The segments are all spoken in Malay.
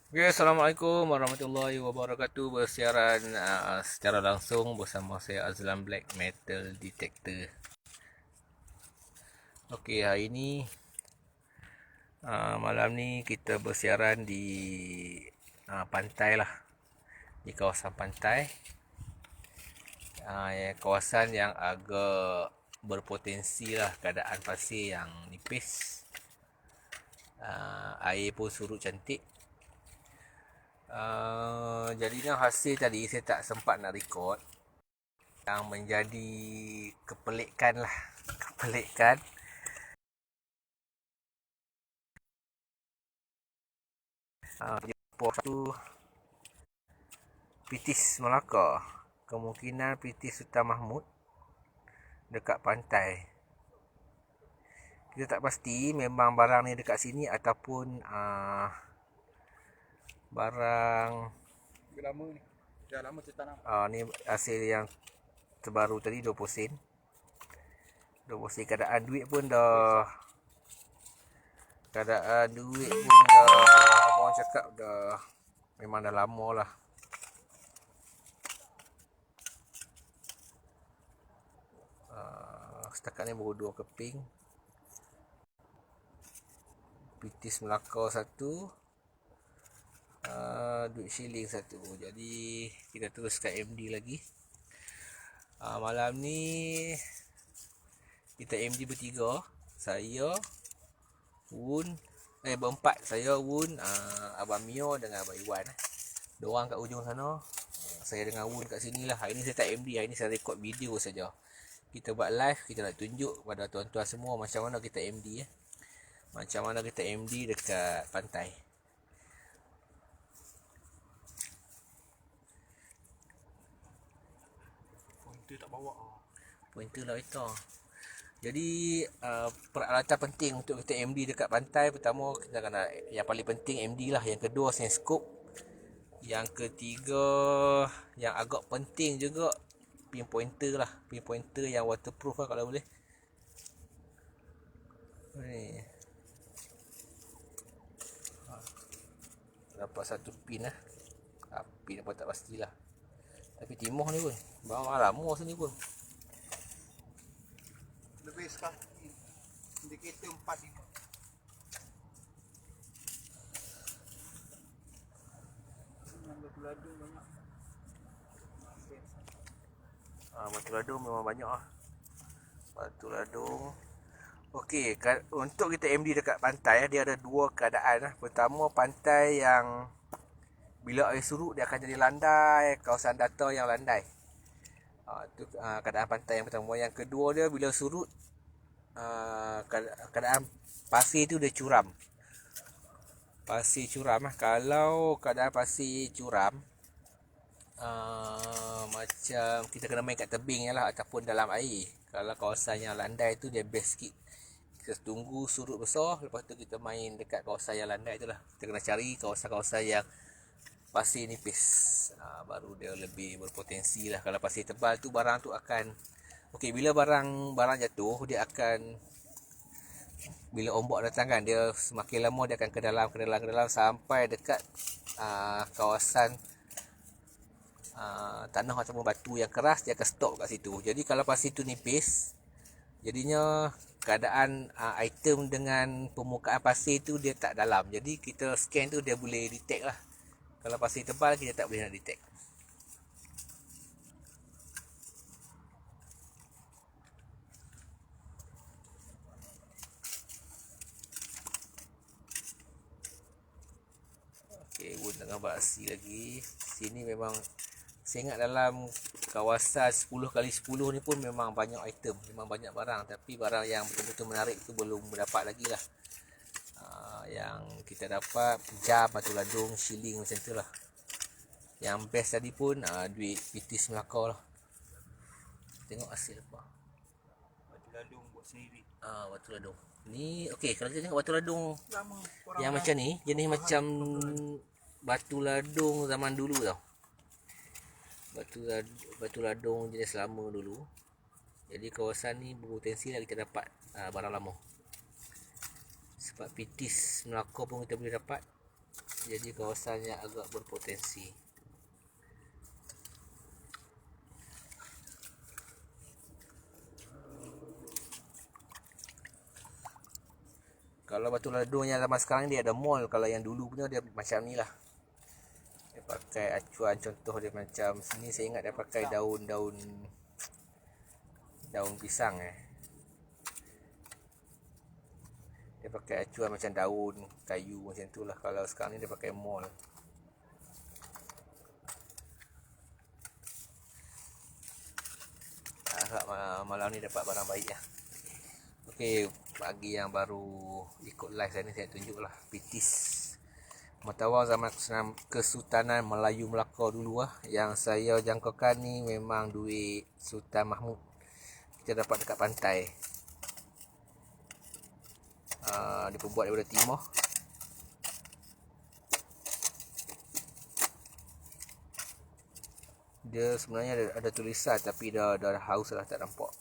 Oke, Assalamualaikum warahmatullahi wabarakatuh. Bersiaran secara langsung bersama saya Azlan Black Metal Detector. Oke, hari ini malam ni kita bersiaran di pantai lah, di kawasan pantai. Kawasan yang agak berpotensi lah keadaan pasir yang nipis. Air pun surut cantik. Jadinya hasil tadi saya tak sempat nak record, yang menjadi kepelikan lah, kepelikan Jepur tu Pitis Melaka, kemungkinan Pitis Sultan Mahmud dekat pantai. Kita tak pasti memang barang ni dekat sini ataupun barang Lama ni. Dah lama cerita nak. ni hasil yang terbaru tadi 20 sen. 20 sen keadaan duit pun dah, apa orang cakap, dah memang dah lama lah. Setakat ni baru 2 keping. Pitis Melaka satu, duit shilling satu. Jadi kita teruskan MD lagi. Malam ni kita MD bertiga. Saya, Wun, berempat. Saya, Wun, Abang Mio dengan Abang Iwan. Diorang kat ujung sana, saya dengan Wun kat sini lah. Hari ni saya tak MD, hari ni saya rekod video saja. Kita buat live, kita nak tunjuk pada tuan-tuan semua macam mana kita MD macam mana kita MD dekat pantai. Pointer tak bawa. Pointer lah itu. Jadi peralatan penting untuk kita MD dekat pantai, pertama kita kena, yang paling penting MD lah. Yang kedua senscope. Yang ketiga yang agak penting juga pinpointer lah. Pinpointer yang waterproof lah kalau boleh. Ni dapat satu pin lah. Pin apa tak pastilah. Tapi timah ni pun barang lama sini pun. Lebih sekali. Indikator 45. Batu ladung banyak. Batu ladung memang banyak lah. Batu ladung. Okey, untuk kita MD dekat pantai, dia ada dua keadaan lah. Pertama, pantai yang bila air surut dia akan jadi landai, kawasan data yang landai. Itu keadaan pantai yang pertama. Yang kedua dia, bila surut, keadaan pasir tu dia curam. Pasir curam lah. Kalau keadaan pasir curam, macam kita kena main kat tebing je lah, ataupun dalam air. Kalau kawasan yang landai tu dia best sikit. Kita tunggu surut besar, lepas tu kita main dekat kawasan yang landai tu lah. Kita kena cari kawasan-kawasan yang pasir nipis, baru dia lebih berpotensi lah. Kalau pasir tebal tu barang tu akan, okey, bila barang jatuh, dia akan, bila ombak datang kan, dia semakin lama dia akan ke dalam sampai dekat kawasan tanah ataupun batu yang keras, dia akan stop kat situ. Jadi kalau pasir tu nipis, jadinya keadaan item dengan permukaan pasir tu dia tak dalam. Jadi kita scan tu dia boleh detect lah. Kalau pasir tebal kita tak boleh nak detect. Okey, Wun tengah beraksi lagi. Sini memang saya ingat dalam kawasan 10x10 ni pun memang banyak item, memang banyak barang. Tapi barang yang betul-betul menarik tu belum dapat lagi lah. Yang kita dapat jam, batu ladung, shilling macam tu lah. Yang best tadi pun duit Pitis Melaka lah. Tengok hasil apa. Batu ladung buat sendiri. Batu ladung ni, okey, kalau kita tengok batu ladung Lama. yang macam ni, jenis macam batu ladung zaman dulu tau. Batu ladung jenis lama dulu. Jadi kawasan ni berpotensi lah kita dapat barang lama. Sebab Pitis Melaka pun kita boleh dapat. jadi kawasannya agak berpotensi. Kalau Batu Ladungnya zaman sekarang dia ada mall. Kalau yang dulu punya dia macam ni lah. Dia pakai acuan, contoh dia macam sini saya ingat dia pakai daun pisang Dia pakai acuan macam daun kayu macam tu lah. Kalau sekarang ni dia pakai mall. Harap malam ni dapat barang baik lah. Okey, bagi yang baru ikut live saya ni, saya tunjuk lah pitis Matawar zaman Kesultanan Melayu Melaka dulu lah. Yang saya jangkakan ni memang duit Sultan Mahmud. Kita dapat dekat pantai. Dia pembuat daripada timah. Dia sebenarnya ada tulisan tapi dah haus lah, tak nampak.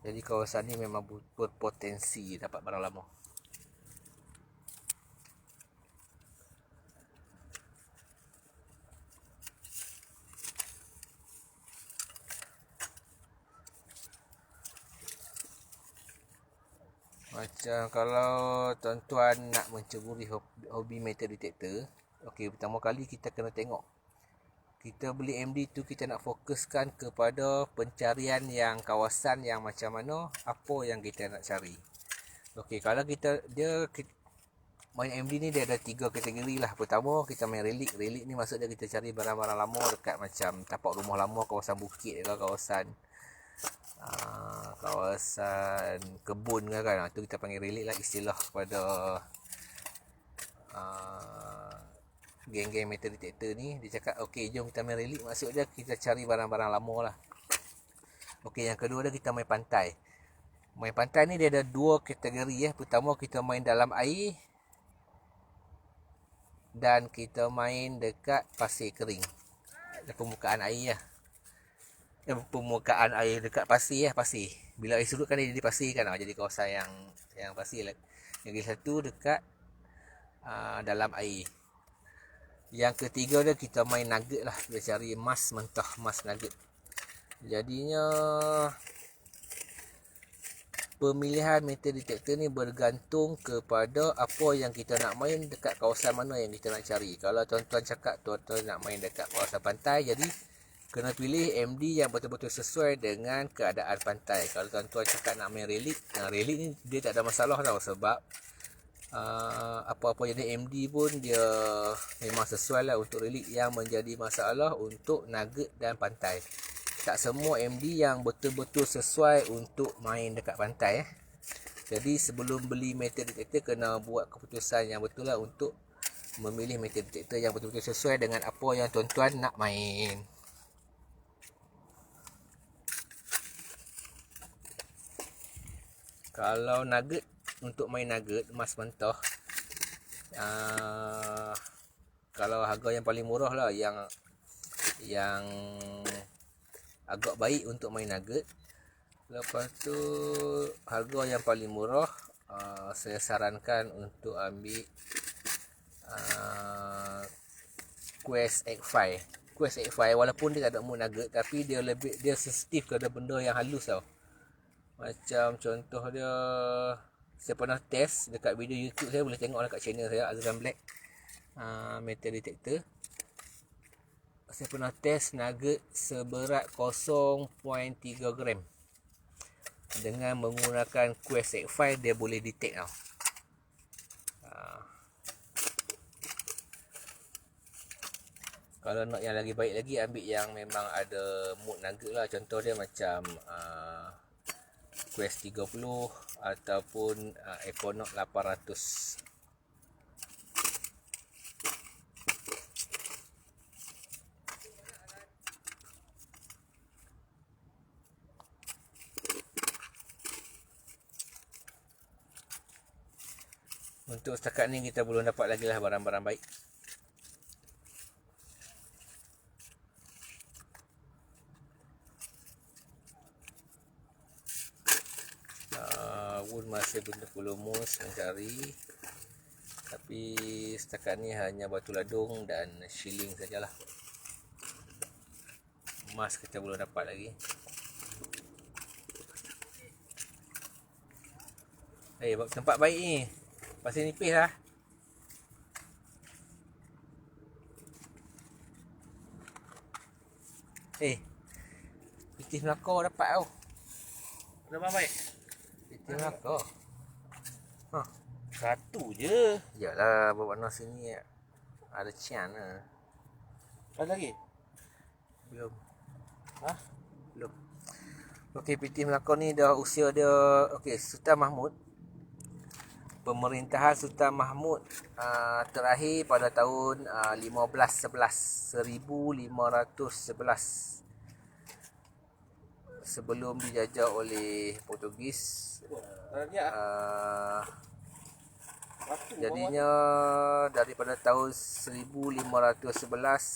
Jadi kawasan ni memang berpotensi dapat barang lama. Macam kalau tuan-tuan nak menceburi hobi metal detector, okey, pertama kali kita kena tengok. Kita beli MD tu, kita nak fokuskan kepada pencarian yang kawasan yang macam mana, apa yang kita nak cari. Okey, kalau kita main MD ni dia ada 3 kategori lah. Pertama, kita main relik. Relik ni maksud dia kita cari barang-barang lama dekat macam tapak rumah lama, kawasan bukit ke, kawasan kebun ke kan. Tu kita panggil relik lah, istilah kepada geng-geng metal detector ni. Dia cakap okey, jom kita main relik. Maksud dia kita cari barang-barang lama lah. Okey, yang kedua dia kita main pantai. Main pantai ni dia ada 2 kategori . Pertama, kita main dalam air, dan kita main dekat pasir kering, permukaan air lah. Permukaan air dekat pasir pasir. Bila air surut kan dia jadi pasir kan, jadi kawasan yang pasir lah. Yang satu dekat dalam air. Yang ketiga dia kita main nugget lah. Kita cari emas mentah, emas nugget. Jadinya pemilihan metal detector ni bergantung kepada apa yang kita nak main, dekat kawasan mana yang kita nak cari. Kalau tuan-tuan cakap tuan-tuan nak main dekat kawasan pantai, jadi kena pilih MD yang betul-betul sesuai dengan keadaan pantai. Kalau tuan-tuan cakap nak main relik, relik ni dia tak ada masalah tau. Sebab apa-apa jenis MD pun dia memang sesuai lah untuk relik. Yang menjadi masalah untuk nugget dan pantai. Tak semua MD yang betul-betul sesuai untuk main dekat pantai . Jadi sebelum beli metal detector, kena buat keputusan yang betul lah untuk memilih metal detector yang betul-betul sesuai dengan apa yang tuan-tuan nak main. Kalau nugget, untuk main nugget emas mentah, kalau harga yang paling murah lah, yang agak baik untuk main nugget. Lepas tu harga yang paling murah, saya sarankan untuk ambil Quest X5. Quest X5 walaupun dia tak ada mood nugget, tapi dia sensitif kepada benda yang halus tau. Macam contoh dia, saya pernah test dekat video YouTube saya, boleh tengok lah kat channel saya, Azran Black metal detector. Saya pernah test nugget seberat 0.3 gram. Dengan menggunakan Quest X5 dia boleh detect tau. Kalau nak yang lagi baik lagi, ambil yang memang ada mood nugget lah. Contoh dia macam Quest 30 ataupun Econaut 800. Untuk setakat ni kita belum dapat lagi lah barang-barang baik. Wood masih untuk lumus mencari. Tapi setakat ni hanya batu ladung dan shilling sajalah. Emas kita belum dapat lagi. Tempat baik ni. Pasir nipis lah. Pitih Melaka dapat tau. Ada baik. Pitih Melaka. Satu je. Yalah, berwarna sini ada cian lah. Ada lagi? Belum. Ha? Belum. Okey, Pitih Melaka ni dah usia dia. Okey, Sultan Mahmud. Pemerintahan Sultan Mahmud terakhir pada tahun 1511. Sebelum dijajah oleh Portugis. Jadinya daripada tahun 1511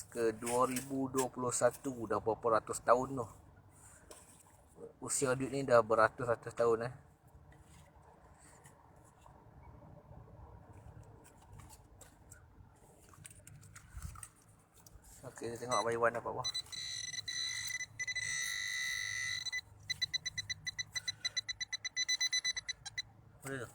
ke 2021, dah berapa ratus tahun tu. Usia duit ni dah beratus-ratus tahun Okey, kita tengok Abang Iwan dapat apa. Boleh tu?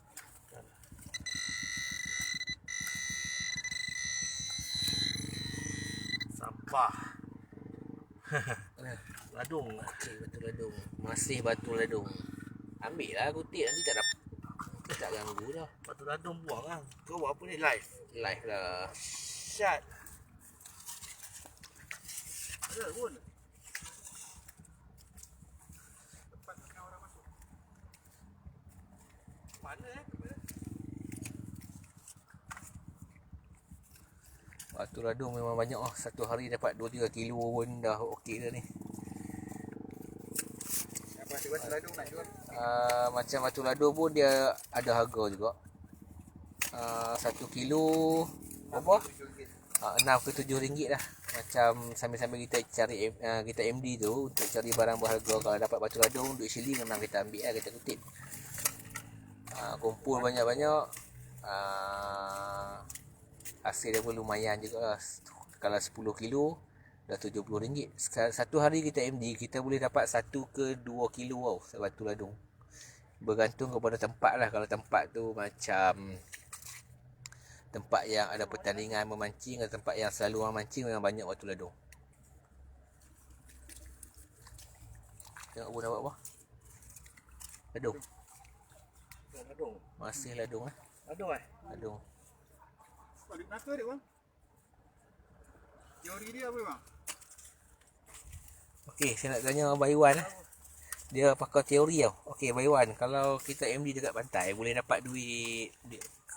Sampah. Ladung. Okey, batu ladung. Masih batu ladung. Ambil lah kutip, nanti tak dapat. Nanti tak ganggu dah. Batu ladung buang kan. Kau buat apa ni live? Live lah. Shut. Ada pun. Tempat tengah orang masuk. Mana Batu ladung memang banyak lah. Satu hari dapat 2-3 kilo pun dah okey dah ni. Batu ladung nak jual? Macam batu ladung pun dia ada harga juga. 1 kilo berapa? 6 ke 7 ringgit lah. Macam sambil-sambil kita cari kita MD tu untuk cari barang berharga. Kalau dapat batu ladung, duit shilling memang kita ambil lah, kita kutip. Kumpul banyak-banyak. Hasil dia pun lumayan juga lah. Kalau 10 kilo dah RM70. Satu hari kita MD, kita boleh dapat 1 ke 2 kilo tau batu ladung. Bergantung kepada tempat lah. Kalau tempat tu macam tempat yang ada pertandingan memancing atau tempat yang selalu orang mancing, memang banyak batu ladung. Tengok pun dapat apa? Ladung. Ladung. Masih ladung lah. Ladung Ladung. Balik Melaka dia bang. Teori dia apa bang? Okey, saya nak tanya Abang Iwan lah. Dia pakai teori tau. Okey, Abang Iwan, kalau kita MD dekat pantai boleh dapat duit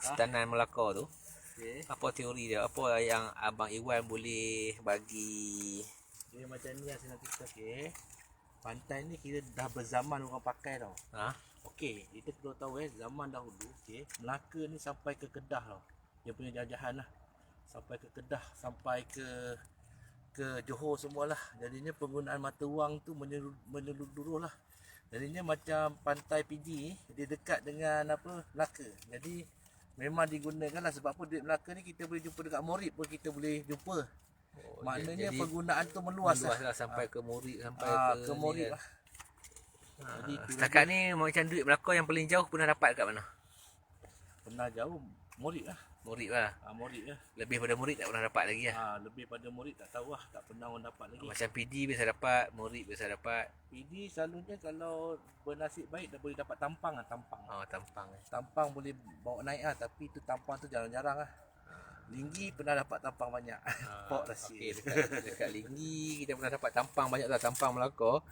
Sultanan Melaka tu. Okay. Apa teori dia? Apa yang Abang Iwan boleh bagi? Dia macam ni lah saya nak cerita. Okay. Pantai ni kira dah berzaman orang pakai tau. Okey, kita perlu tahu zaman dahulu, okey, Melaka ni sampai ke Kedah tau. Dia punya jajahan lah. Sampai ke Kedah, sampai ke Johor semualah. Jadinya penggunaan mata wang tu menyeluruh lah. Jadinya macam pantai PG, dia dekat dengan Melaka. Jadi memang digunakan lah. Sebab apa duit Melaka ni kita boleh jumpa dekat Morit pun kita boleh jumpa. Maknanya jadi, penggunaan tu meluas lah. Sampai ke Morit, sampai ke Morit lah. Jadi setakat ni macam duit Melaka yang paling jauh pernah dapat kat mana? Pernah jauh Morit lah. Morit lah. Morit lah. Lebih pada Morit tak pernah dapat lagi lah. Lebih pada Morit tak tahu lah, tak pernah orang dapat lagi. Macam PD biasa dapat, Morit biasa dapat. PD selalunya kalau bernasib baik dah boleh dapat tampang lah, tampang. Tampang. Tampang boleh bawa naik lah, tapi tu tampang tu jarang-jarang lah. Linggi pernah dapat tampang banyak. Pok rahsia. Okay, dekat Linggi kita pernah dapat tampang banyak lah, tampang Melaka.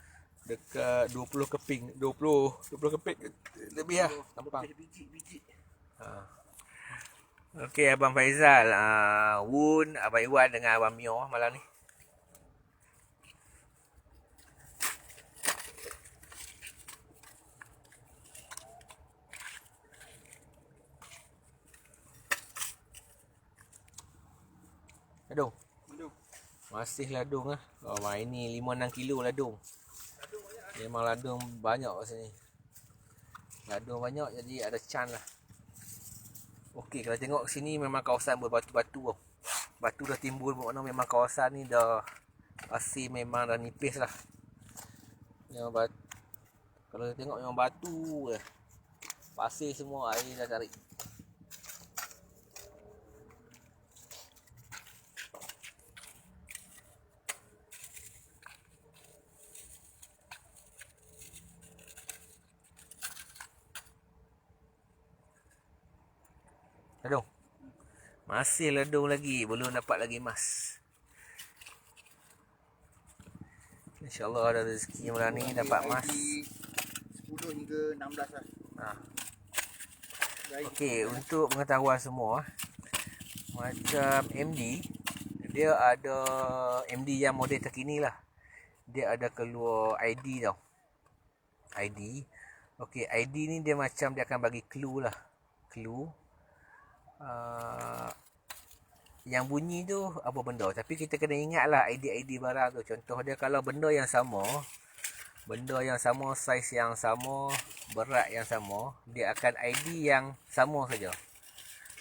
Dekat 20 keping, 20 keping lebih lah tampang. Biji. Okey, Abang Faizal, Wun, Abang Iwan dengan Abang Mio malam ni. Ladung. Masih ladung lah. Ini 5-6 kilo ladung. Memang ladung banyak kat sini. Gaduh banyak jadi ada chance lah. Okey, kalau tengok sini memang kawasan berbatu-batu tau. Batu dah timbul mana memang kawasan ni dah pasir memang dah nipis lah. Yang kalau tengok memang batu je. Pasir semua air dah tarik. Ledung. Masih ledung lagi, belum dapat lagi emas. InsyaAllah ada rezeki malam ni dapat emas. 10 hingga 16 lah. Okey, untuk pengetahuan semua, macam MD, dia ada MD yang model terkini lah. Dia ada keluar ID tau. ID. Okey, ID ni dia macam dia akan bagi clue lah. Clue. Yang bunyi tu apa benda. Tapi kita kena ingat lah ID-ID barang tu. Contoh dia kalau benda yang sama, saiz yang sama, berat yang sama, dia akan ID yang sama saja.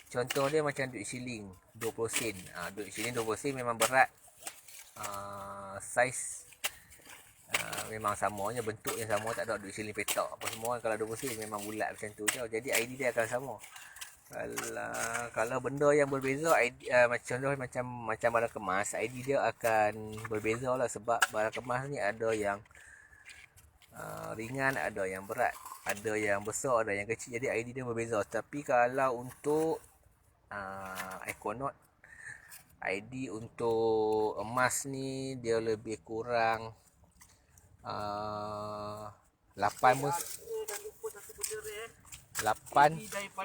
Contoh dia macam duit shilling 20 sen. Duit shilling 20 sen memang berat. Saiz memang sama je, bentuk yang sama, tak ada duit shilling petak apa semua. Kalau 20 sen memang bulat macam tu je. Jadi ID dia akan sama. Kalau benda yang berbeza ID, contoh macam barang kemas, ID dia akan berbeza lah sebab barang kemas ni ada yang ringan, ada yang berat, ada yang besar, ada yang kecil. Jadi ID dia berbeza. Tapi kalau untuk Econaut, ID untuk emas ni dia lebih kurang 8 pun 8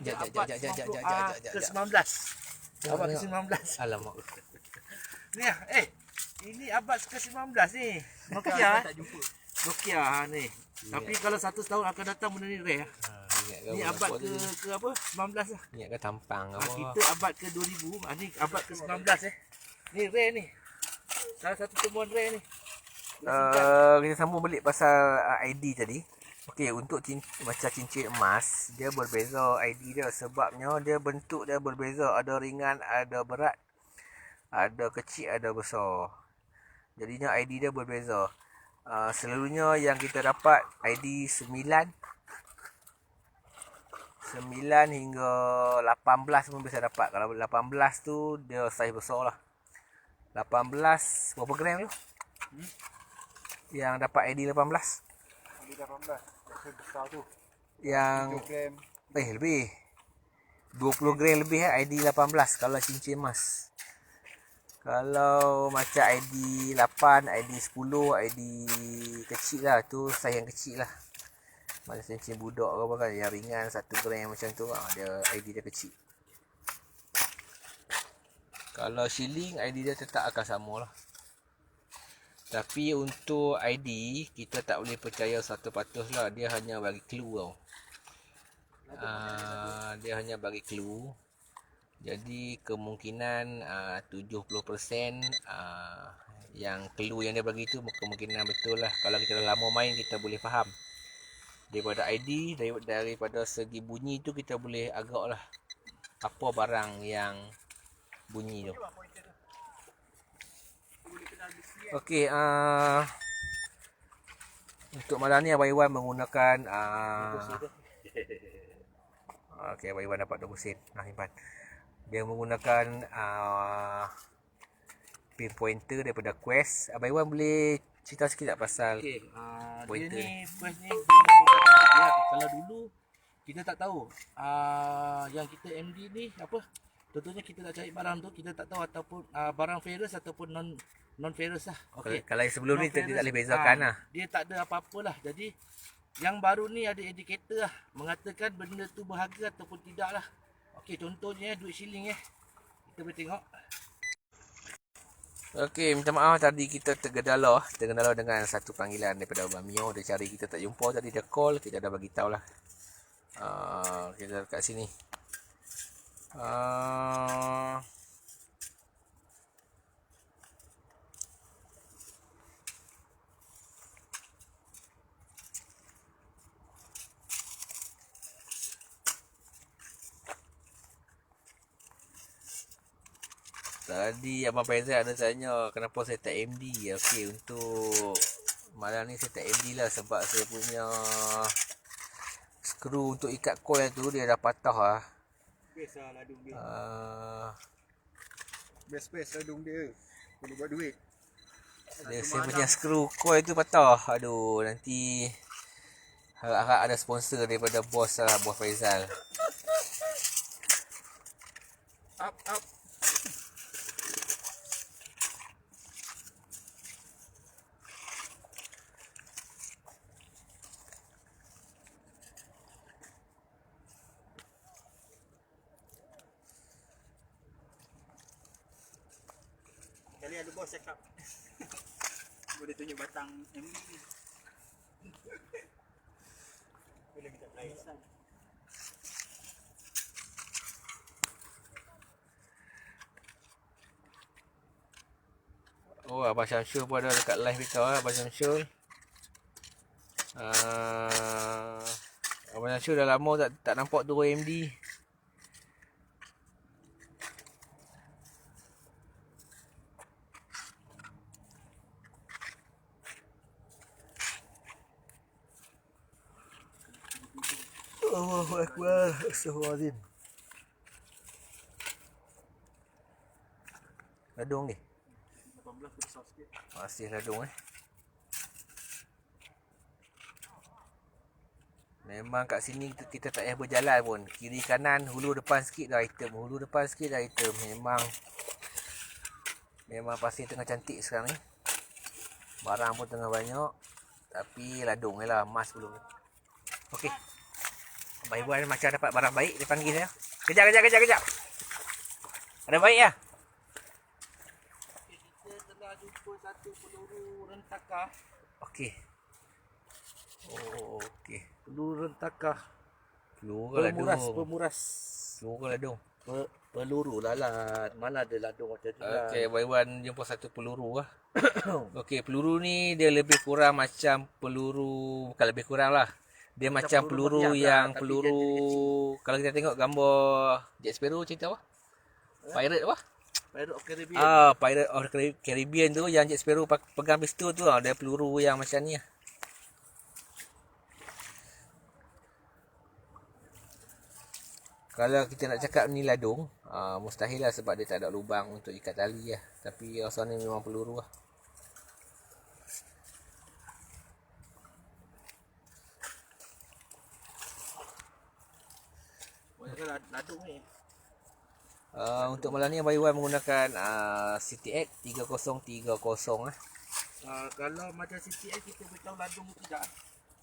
ke-19. Abad ke-19. Alamak. Ni lah, ini abad ke-19 ni. Nokia. Nokia ni. Tapi kalau 100 tahun akan datang benda ni rare. Ni abad ke apa? 19 lah. Ingat ke tampang apa? Kita abad ke-2000, ni abad ke-19 Ni rare ni. Salah satu temuan rare ni. Kita sambung balik pasal ID tadi. Okey, untuk macam cincin emas, dia berbeza ID dia sebabnya dia bentuk dia berbeza, ada ringan, ada berat, ada kecil, ada besar. Jadinya ID dia berbeza. Selalunya yang kita dapat ID 9 hingga 18 pun bisa dapat. Kalau 18 tu dia saiz besar lah. 18 berapa gram tu? Yang dapat ID 18? ID 18. Biasa besar tu. Yang 7 gram. lebih 20 gram lebih ID 18 kalau cincin emas. Kalau macam ID 8, ID 10, ID kecil lah, tu saiz yang kecil lah. Macam cincin budak ke apa kan, yang ringan 1 gram macam tu, dia ID dia kecil. Kalau shilling, ID dia tetap akan sama lah. Tapi untuk ID, kita tak boleh percaya 100% lah. Dia hanya bagi clue tau. Dia hanya bagi clue. Jadi kemungkinan 70% yang clue yang dia bagi tu kemungkinan betul lah. Kalau kita dah lama main, kita boleh faham. Daripada ID, daripada segi bunyi tu kita boleh agak lah apa barang yang bunyi tu. Okey, untuk malam ni Abang Iwan menggunakan okey, Abang Iwan dapat 20 sen. Simpan. Dia menggunakan pinpointer daripada Quest. Abang Iwan boleh cerita sikit tak pasal pointer dia ni Quest ni dia, kalau dulu kita tak tahu yang kita MD ni apa, contohnya kita nak cari barang tu kita tak tahu ataupun barang ferrous ataupun non ferrous lah. Okey. Kalau yang sebelum ni dia tak boleh bezakan lah. Dia tak ada apa-apa lah. Jadi yang baru ni ada indikator lah, mengatakan benda tu berharga ataupun tidak lah. Okey, contohnya duit shilling kita boleh tengok. Okey, minta maaf tadi kita tergedala dengan satu panggilan daripada Abang Mio. Dia cari kita tak jumpa tadi, dia call, kita dah bagi tahu lah. Kita dekat sini. Tadi Abang Faizal ada tanya kenapa saya tak MD. Okey, untuk malam ni saya tak MD lah sebab saya punya skru untuk ikat coil tu dia dah patah lah. Best lah ladung dia. Best ladung dia. Boleh buat duit. Saya punya skru coil tu patah. Aduh, nanti harap-harap ada sponsor daripada bos lah, bos Faizal. Up. Kali ada bos cakap. Boleh tunjuk batang MD ni. Boleh minta pelarisan. Oh, Abang Syamsul pun ada dekat live kita lah, Abang Syamsul. Abang Syamsul dah lama tak nampak turun MD. Allahu Akbar. Astagfirullahaladzim. Ladung ni. 18 besar sikit. Masih ladung Memang kat sini kita tak payah berjalan pun. Kiri kanan, hulu depan sikit dah item. Hulu depan sikit dah item. Memang pasir tengah cantik sekarang ni. Barang pun tengah banyak. Tapi ladung je lah. Emas belum. Okey. Abang Ibu macam dapat barang baik. Dia panggil saya. Kejap. Ada baik lah. Kita telah jumpa satu peluru rentakah. Okey. Oh, okey. Peluru rentakah. Peluru ladung. Pemuras. Peluru ladung. Peluru lalat. Mana ada ladung macam tu lah. Okey, Abang Iwan jumpa satu peluru lah. Okey, peluru ni dia lebih kurang macam peluru, bukan lebih kurang lah. Dia macam peluru yang lah, peluru kalau kita tengok gambar Jack Sparrow cerita apa? Pirate apa? Pirate of Caribbean. Pirate of Caribbean tu yang Jack Sparrow pegang pistol tu dia peluru yang macam ni lah. Kalau kita nak cakap ni ladung, mustahil lah sebab dia tak ada lubang untuk ikat tali lah. Tapi rasa ni memang peluru lah. Banyakkan ladung ni. Untuk malam ni Abang Iwan menggunakan CTX 3030 lah. Kalau macam CTX kita beritahu ladung tidak.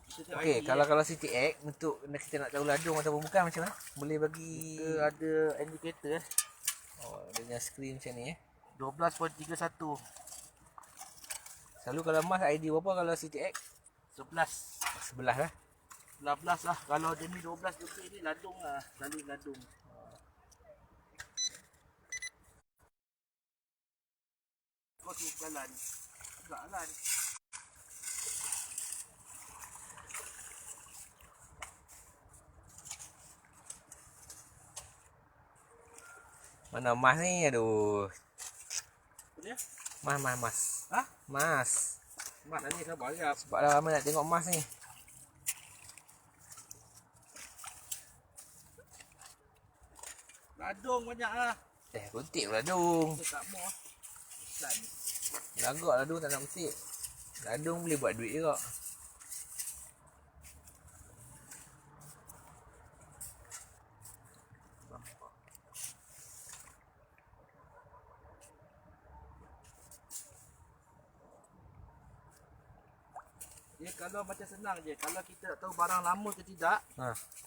Okey, kalau CTX untuk kita nak tahu ladung ataupun bukan macam mana? Boleh bagi Kita ada indikator dengan skrin macam ni 12.31. Selalu kalau emas ID berapa kalau CTX? 11. 11 lah. 11 lah. Kalau dia ni 12 lebih ni ladung lah. Selalu ladung. Kau tu pelan. Enggak lah. Mana emas ni? Aduh. Apa dia? Mas. Hah? Mas. Mat ni sabar ya. Sebab dah lama nak tengok emas ni. Ladung banyak lah. Kutip ladung. Tak mau. Dan Lagak ladung tak nak kutip. Ladung boleh buat duit juga. dia kalau macam senang je. Kalau kita nak tahu barang lama ke tidak,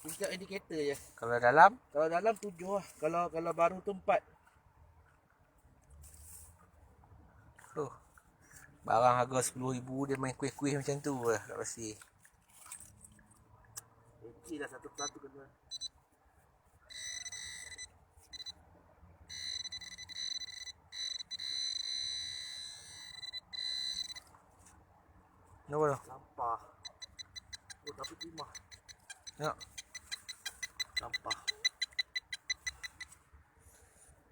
kita indikator je. Kalau dalam? Kalau dalam 7 lah. Kalau baru tu 4. Barang harga 10,000 dia main kuih-kuih macam tu lah kat pasir. Okey dah satu persatu kena. Kenapa tu? Sampah. Oh tapi timah. Tengok. Sampah.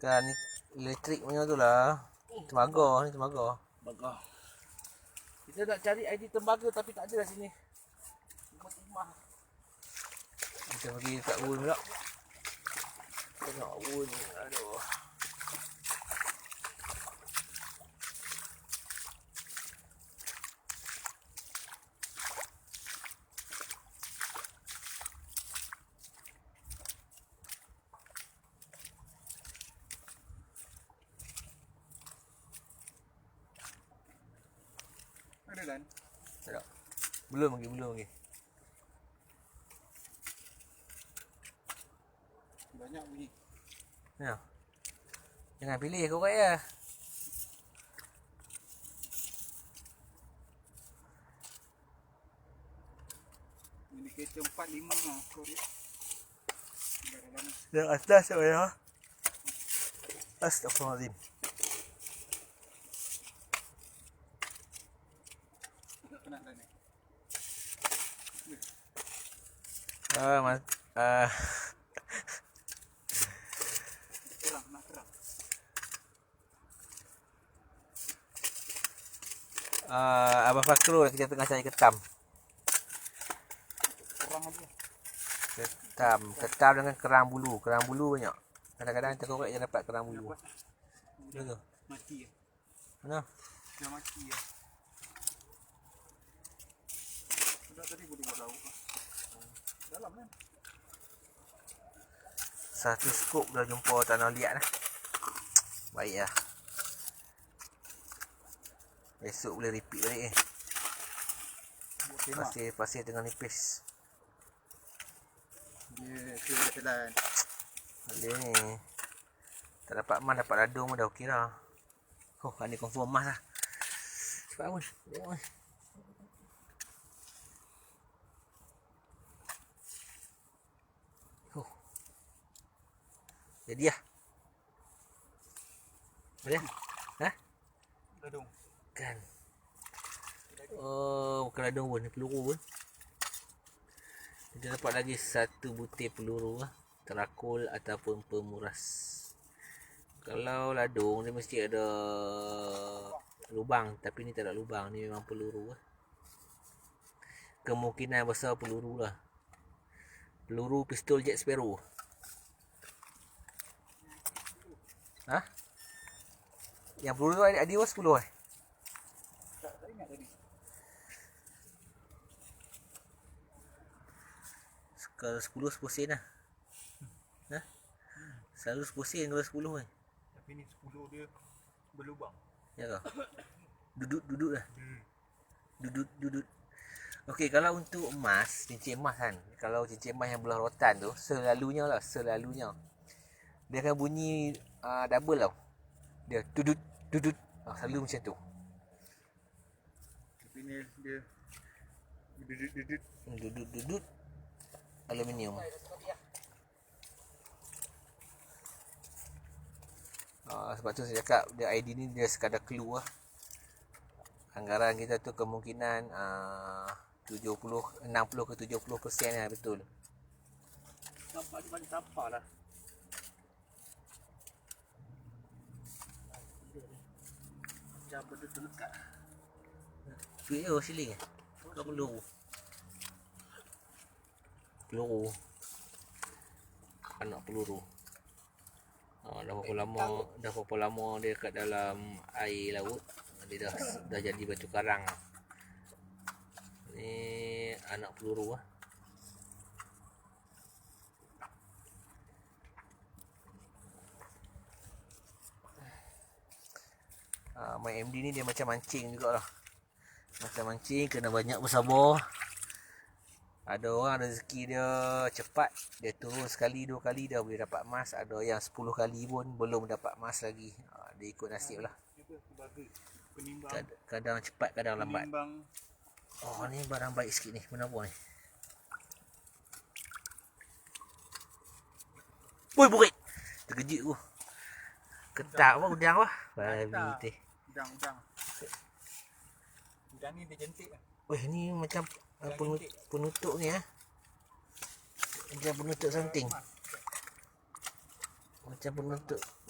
Kan Elektrik punya tu lah. Tembaga ni tembaga. Bagus. Kita nak cari ID tembaga tapi tak ada kat sini. Timah-timah. Kita pergi dekat wood pula. Tengok wood ni. Aduh. Ada Dan. Tak. Belum lagi. Banyak bunyi. Ya. Jangan pilih korek ya. Indikator 45 lah korek. Dalam Dah atas tak ya. Astagfirullahaladzim. penat dah ni. Terang, nak terang. Abang Fakrul kita tengah cari ketam. Terang aja. Ketam dengan kerang bulu banyak. Kadang-kadang kita korek je dapat kerang bulu. Betul tu. Mati ya. Mana? Dah mati ya. Sudah tadi boleh buat lauk. Dalam kan? Satu skop dah jumpa tanah liat lah. Baik lah. Besok boleh repeat balik Pasir tengah nipis. Dia telan. Boleh ni. Tak dapat emas, dapat ladung pun dah okey lah. Oh, ni confirm emas lah. Cepat pun. Tengok ni. Oh. Jadi lah. Boleh lah? Ha? Ladung. Kan. Oh, bukan ladung pun. Ni peluru pun. Kita dapat lagi satu butir peluru lah. Terakul ataupun pemuras. Kalau ladung dia mesti ada lubang, tapi ni tak ada lubang, ni memang peluru lah. Kemungkinan besar peluru lah. Peluru pistol Jack Sparrow. Ha? Yang peluru tu ada 10 Tak ingat tadi. Kalau 10 sen lah. Ha? Selalu 10 sen kalau 10 kan. Tapi ni 10 dia berlubang. Ya ke? Dudut lah. Dudut. Okey, kalau untuk emas, cincin emas kan. Kalau cincin emas yang belah rotan tu, selalunya. Dia akan bunyi double tau. Dia dudut. Selalu macam tu. Tapi ni dia Dudut. Aluminium. Sebab tu saya cakap dia ID ni dia sekadar clue lah. Anggaran kita tu kemungkinan 60 ke 70% lah betul. Nampak macam sampah lah. Macam benda terlekat. Duit je siling kau peluru. Anak peluru. Dah berapa lama dia kat dalam air laut. Dia dah jadi batu karang. Ni anak peluru lah. Main MD ni dia macam mancing jugalah. Macam mancing kena banyak bersabar. Ada orang rezeki dia cepat, dia turun sekali 2 kali dah boleh dapat emas. Ada yang 10 kali pun belum dapat emas lagi. Dia ikut nasib lah. penimbang. Kadang cepat, kadang lambat. Penimbang. Oh, ni barang baik sikit ni. Benda apa ni? Woi, burik. Terkejut aku. Ketak apa, udang apa? Babi teh. Udang. Udang ni dia jentik lah. Weh, ni macam penutup ni Macam penutup something. macam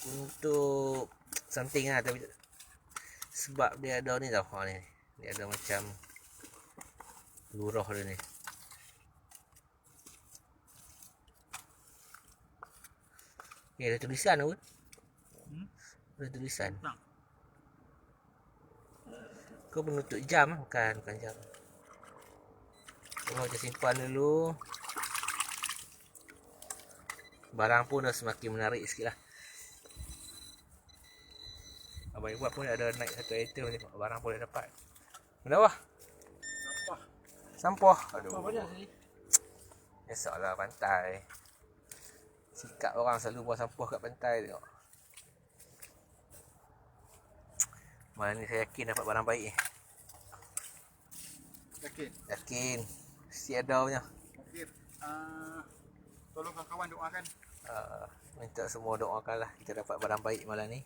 untuk something lah, tapi sebab dia ada ni tau. Ni dia ada macam lurah dia ni. Ada tulisan pun. Ada tulisan. Kau penutup jam bukan jam. Kita simpan dulu. Barang pun dah semakin menarik sikit lah. Abang buat pun ada naik satu item ni. Barang pun dah dapat. Kenapa? Sampah. Aduh. Esoklah pantai. Sikap orang selalu buang sampah kat pantai tengok. Malam ni saya yakin dapat barang baik ni. Yakin. Mesti ada punya. Okey. Tolong kawan-kawan doakan. Minta semua doakanlah kita dapat barang baik malam ni.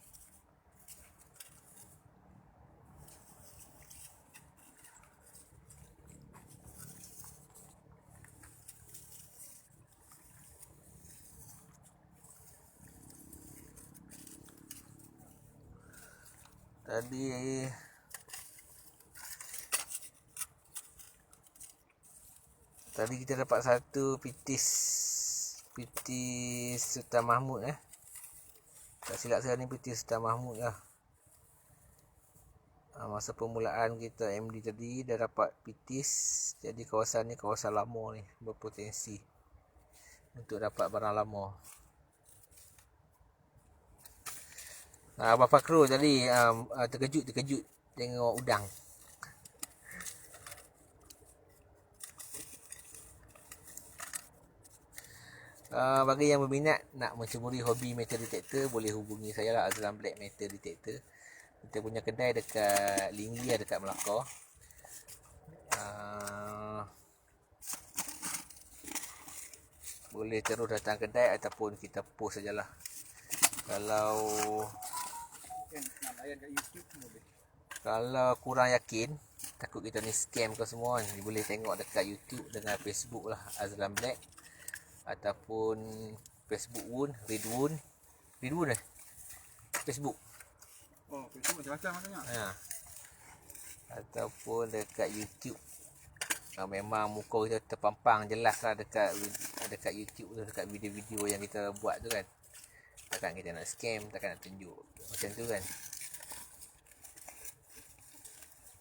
Tadi kita dapat satu pitis Sultan Mahmud tak silap saya ni pitis Sultan Mahmud lah. Masa permulaan kita MD tadi dah dapat pitis. Jadi kawasan ni kawasan lama ni, berpotensi untuk dapat barang lama. Abang Fakrul tadi terkejut tengok udang. Bagi yang berminat nak menceburi hobi metal detector, boleh hubungi saya lah, Azlan Black Metal Detector. Kita punya kedai dekat Linggi, dekat Melaka. Boleh terus datang kedai ataupun kita post sajalah. Kalau Nak layan kat YouTube pun boleh. Kalau kurang yakin, takut kita ni scam ke semua ni, boleh tengok dekat YouTube dengan Facebook lah, Azlan Black. Ataupun Facebook Ridwoon Facebook. Oh, Facebook macam-macam maknanya. Ataupun dekat YouTube. Memang muka kita terpampang jelas lah dekat YouTube tu, dekat video-video yang kita buat tu kan. Takkan kita nak scam, takkan nak tunjuk macam tu kan.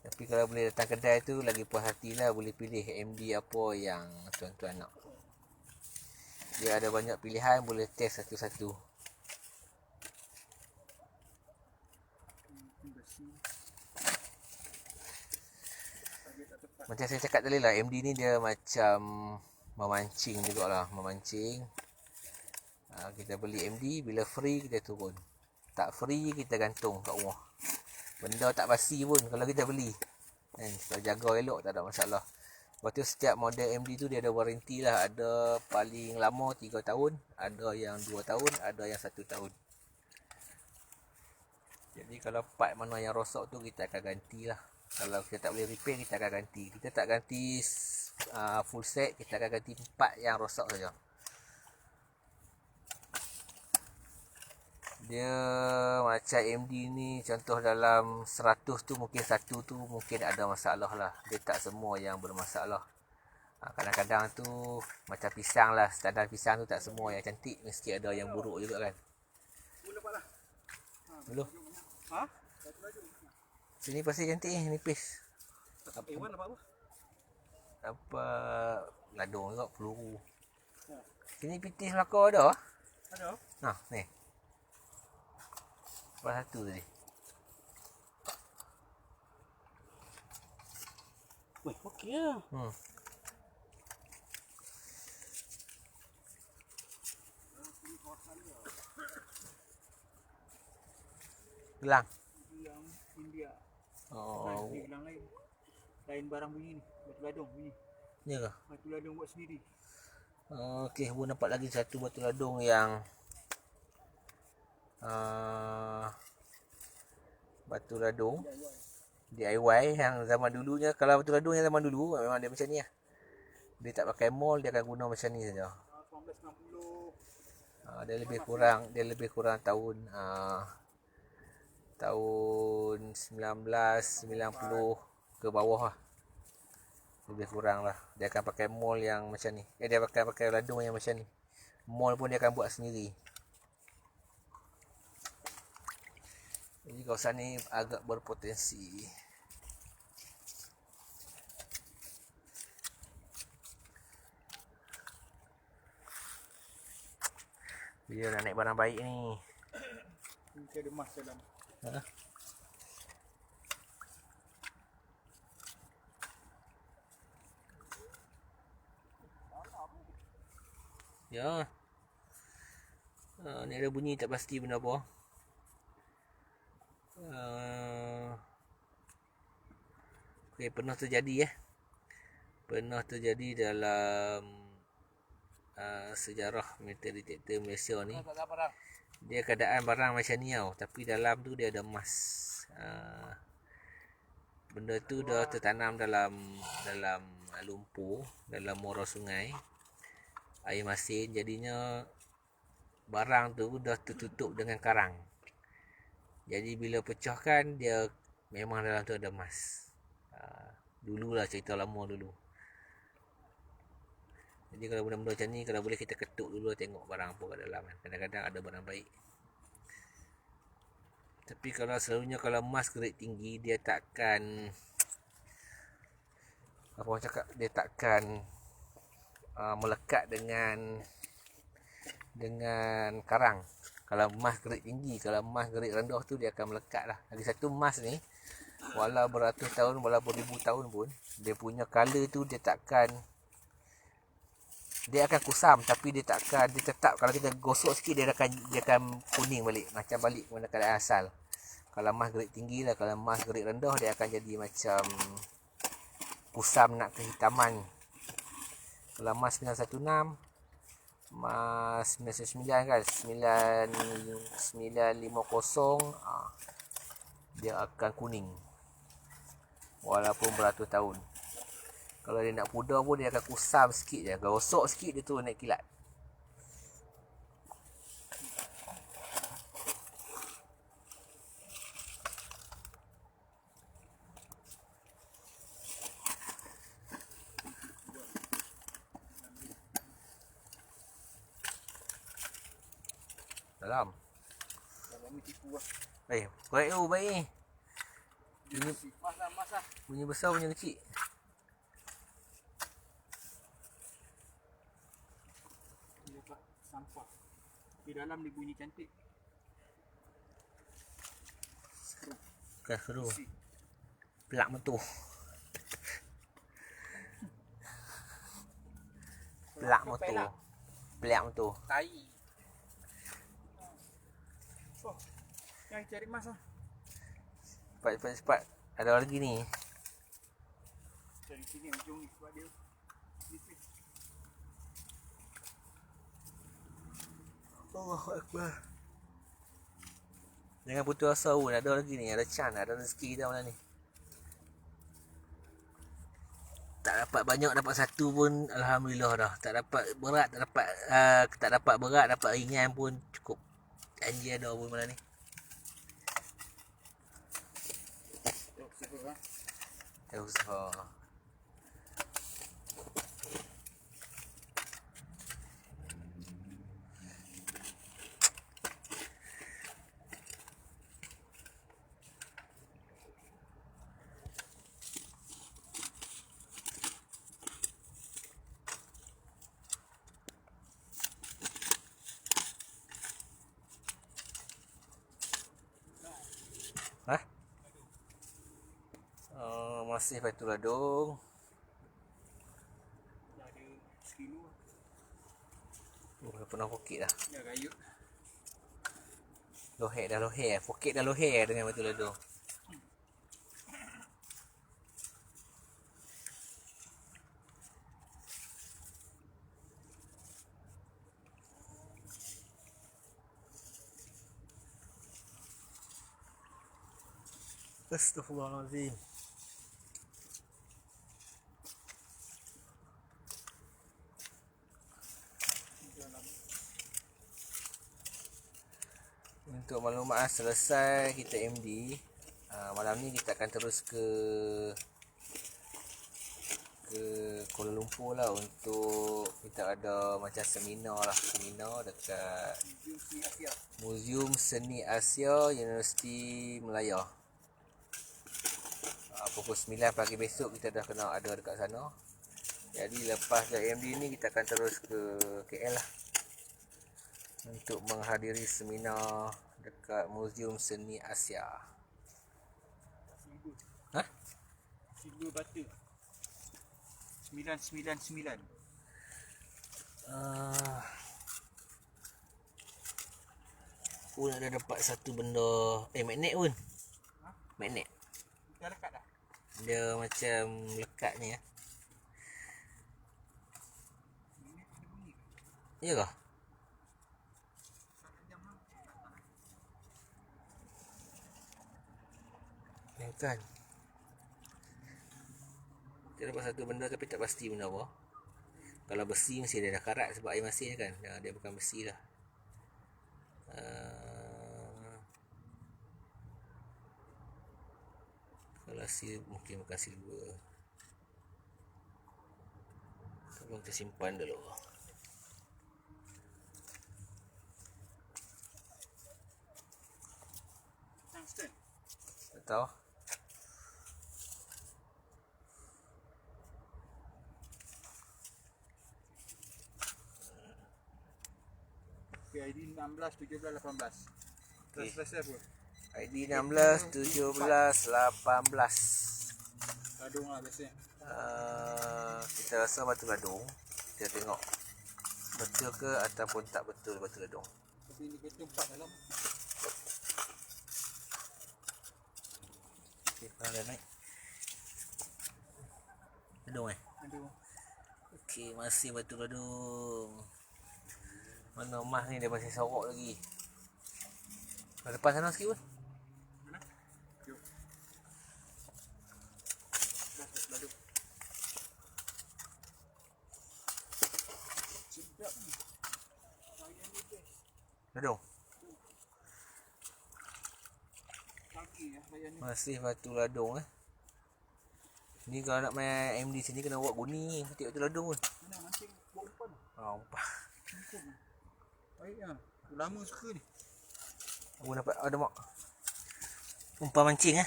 Tapi kalau boleh datang kedai tu lagi puas hatilah, boleh pilih MD apa yang tuan-tuan nak. Dia ada banyak pilihan, boleh test satu-satu. Macam saya cakap tadi lah, MD ni dia macam memancing jugalah, memancing. Kita beli MD, bila free kita turun. Tak free kita gantung kat rumah. Benda tak basi pun kalau kita beli. Kalau jaga elok tak ada masalah. Lepas tu setiap model MD tu dia ada warranty lah. Ada paling lama 3 tahun, ada yang 2 tahun, ada yang 1 tahun. Jadi kalau part mana yang rosak tu kita akan ganti lah. Kalau kita tak boleh repair, kita akan ganti. Kita tak ganti full set, kita akan ganti part yang rosak saja. Dia macam MD ni, contoh dalam 100 tu mungkin satu tu mungkin ada masalah lah. Dia tak semua yang bermasalah. Kadang-kadang tu macam pisang lah, standar pisang tu tak semua yang cantik, mesti ada yang buruk juga kan. Belum. Sini pasti cantik ni, nipis. A1 apa? Apa ladung juga, peluru. Sini pitis Melaka ada? Ada. Nah, ni. Lepas satu tadi. Weh, okey lah. Gelang. Yang India. Oh. Gelang lain. Lain barang bunyi ni. Batu ladung bunyi. Ni ke? Batu ladung buat sendiri. Okey, pun nampak lagi satu batu ladung yang batu ladung DIY yang zaman dulunya. Kalau batu ladung yang zaman dulu memang dia macam ni lah. Dia tak pakai mold, dia akan guna macam ni saja. 1960. Dia lebih kurang tahun 1990 ke bawah lah. Lebih kurang lah. Dia akan pakai mold yang macam ni. Dia pakai ladung yang macam ni. Mold pun dia akan buat sendiri. Jadi kawasan ni agak berpotensi. Dia nak naik barang baik ni. Mungkin ada emas dalam. Ha? Ya. Ni ada bunyi tak pasti benda apa. Okey, pernah terjadi Pernah terjadi dalam sejarah metal detector Malaysia ni. Dia keadaan barang macam ni tau, tapi dalam tu dia ada emas. Benda tu dah tertanam dalam lumpur, dalam muara sungai, air masin, jadinya barang tu dah tertutup dengan karang. Jadi bila pecahkan, dia memang dalam tu ada emas. Dululah, cerita lama dulu. Jadi kalau benda-benda macam ni, kalau boleh kita ketuk dulu, tengok barang apa kat dalam kan. Kadang-kadang ada barang baik. Tapi kalau selalunya kalau emas grade tinggi, dia takkan, apa orang cakap, dia takkan melekat dengan karang. Kalau emas grade tinggi, kalau emas grade rendah tu dia akan melekat lah. Lagi satu, emas ni walau beratus tahun, walau beribu tahun pun, dia punya color tu dia akan kusam, tapi dia tetap, kalau kita gosok sikit dia akan kuning balik, macam balik kepada keadaan asal. Kalau emas grade tinggi lah, kalau emas grade rendah dia akan jadi macam kusam nak kehitaman. Kalau emas 916, emas 999 kan, 9950, dia akan kuning walaupun beratus tahun. Kalau dia nak pudar pun dia akan kusam sikit je, gosok sikit dia tu naik kilat. Dalam ni tipu lah. korek tu baik ni. Mas lah. Bunyi besar, bunyi kecil. Dia dapat sampah. Di dalam ni bunyi cantik. Bukan seru. Pelak metu. Pelak metu. Pelak metu. Tai. Oh, yang cari emas lah. Cepat. Ada lagi ni. Cari sini ujung ni sebab dia nipis. Allahu Akbar. Jangan putus asa pun. Ada lagi ni. Ada chance. Ada rezeki kita malam ni. Tak dapat banyak, dapat satu pun alhamdulillah dah. Tak dapat berat, tak dapat berat, dapat ringan pun cukup. Janji ada pun malam ni. Usaha. Masih batu ladung. Dah ada sekilo lah. Dah pernah pokek dah. Dah kayu. Loher. Pokek dah loher dengan batu ladung. Astaghfirullahaladzim. Untuk maklumat selesai kita MD, malam ni kita akan terus ke Kuala Lumpur lah untuk kita ada macam seminar dekat Museum Seni Asia Universiti Melaya. Pukul 9 pagi besok kita dah kena ada dekat sana. Jadi lepas dari MD ni kita akan terus ke KL lah untuk menghadiri seminar dekat Museum Seni Asia. Silver batu 999. Pun ada dapat satu benda magnet pun. Magnet. Dah lekat dah. Dia macam lekat ni ya. Ya ke? Ya kan? Dia dapat satu benda tapi tak pasti benda apa. Kalau besi mesti dia dah karat sebab air masin kan. Dia bukan besi lah. Kalau silver mungkin bukan silver. Tolong kita simpan dulu. Tungsten. Tak tahu. Okay, ID 16, 17, 18. Dah selesai pun. ID 16, 17, 18. Ladung lah biasanya. Kita rasa batu ladung. Kita tengok betul ke ataupun tak betul batu ladung. Tapi ni kita 4 dalam. Okay, kalau dah naik ladung Aduh. Okey, masih batu ladung. Mana emas ni dia masih sorok lagi. Depan sana sikit pun. Mana? Jom. Dah ladung. Sedap ni. Sayang ni best. Ladung. Kaki ya sayang ni. Masih batu ladung Ni kalau nak main MD sini kena buat guni petik batu ladung pun. Mana mancing bawa umpan tu. Umpan. Baik lah. Lama suka ni. Aku dapat ada mak. Umpan mancing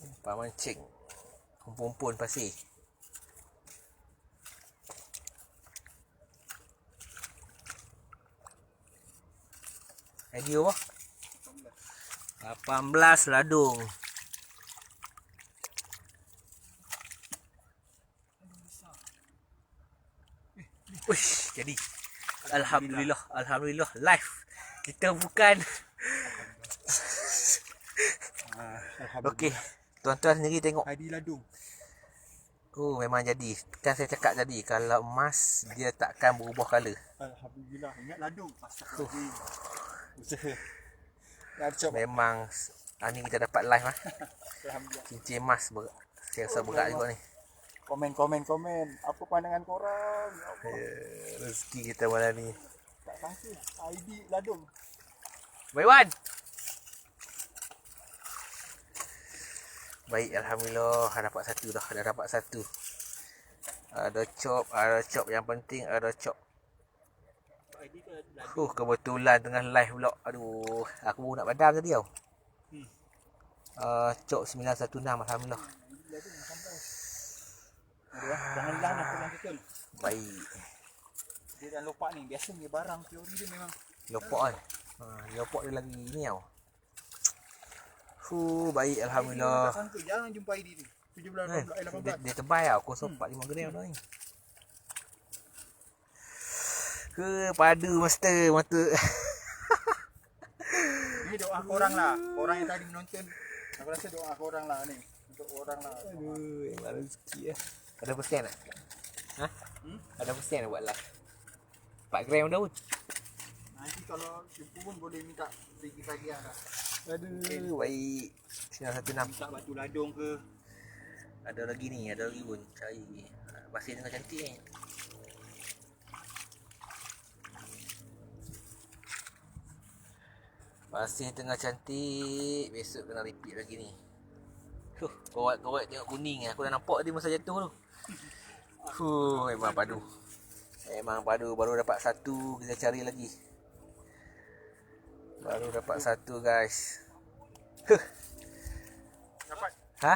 Umpan mancing. Umpun-umpun pasir. ID apa? 18 ladung. Uish, jadi. Alhamdulillah live. Kita bukan Okey, tuan-tuan sendiri tengok. ID ladung. Oh, memang jadi. Kan saya cakap tadi kalau emas dia takkan berubah color. Alhamdulillah. Ingat ladung. Astagfirullah. Usaha. Dah cop. Memang ni kita dapat live Alhamdulillah. Cincin emas saya rasa berat juga ni. Komen. Apa pandangan korang? Ya Allah. Rezeki kita malam ni. Tak sangka. ID ladung. Baik Wan. Baik, alhamdulillah dapat satu dah. Dah dapat satu. Ada cop yang penting ada cop. ID tu ladung. Kebetulan tengah live pula. Aduh, aku baru nak padam tadi tau. Cop 916 alhamdulillah. Ladung 18. Aduh, jangan lah nak pulang betul. Baik. Dia dah lopak ni. Biasa ni barang teori dia memang Lopak kan. Lopak dia lagi ni tau. Baik alhamdulillah. tak sangka jarang jumpa ID ni. 17, 18. Dia tebal tau. 0.45 gram dah ni. Padu master mata. Ni doa korang lah. Korang yang tadi menonton. Aku rasa doa korang lah ni. Untuk orang lah. Aduh, yang rezeki Ada persen tak? Ada persen tak buat live? 4 gram dah pun. Nanti kalau jumpa pun boleh minta pergi hadiah lah. Aduh, baik. 916. Minta batu ladung ke. Ada lagi pun. Cari. Pasir tengah cantik ni. Pasir tengah cantik. Besok kena repeat lagi ni. Korek-korek tengok kuning. Aku dah nampak dia masa jatuh tu. Memang padu. Memang padu. Baru dapat satu. Kita cari lagi. Baru dapat satu guys. Dapat. Ha?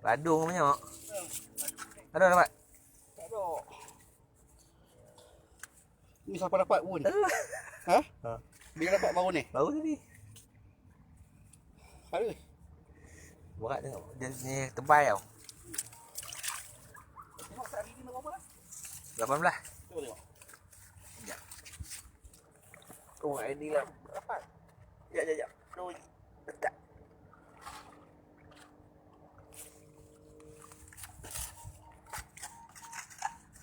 Badung banyak. Ada dapat? Tak ada. Ni siapa dapat pun? Ha? Bila dapat baru ni? Baru tadi. Ada. Berat tengok. Dia ni tebal tau. Tengok sehari ni berapa lah? 18. Cuba tengok. Sekejap. Oh, ini lah. Dapat. Sekejap. Doi. Letak.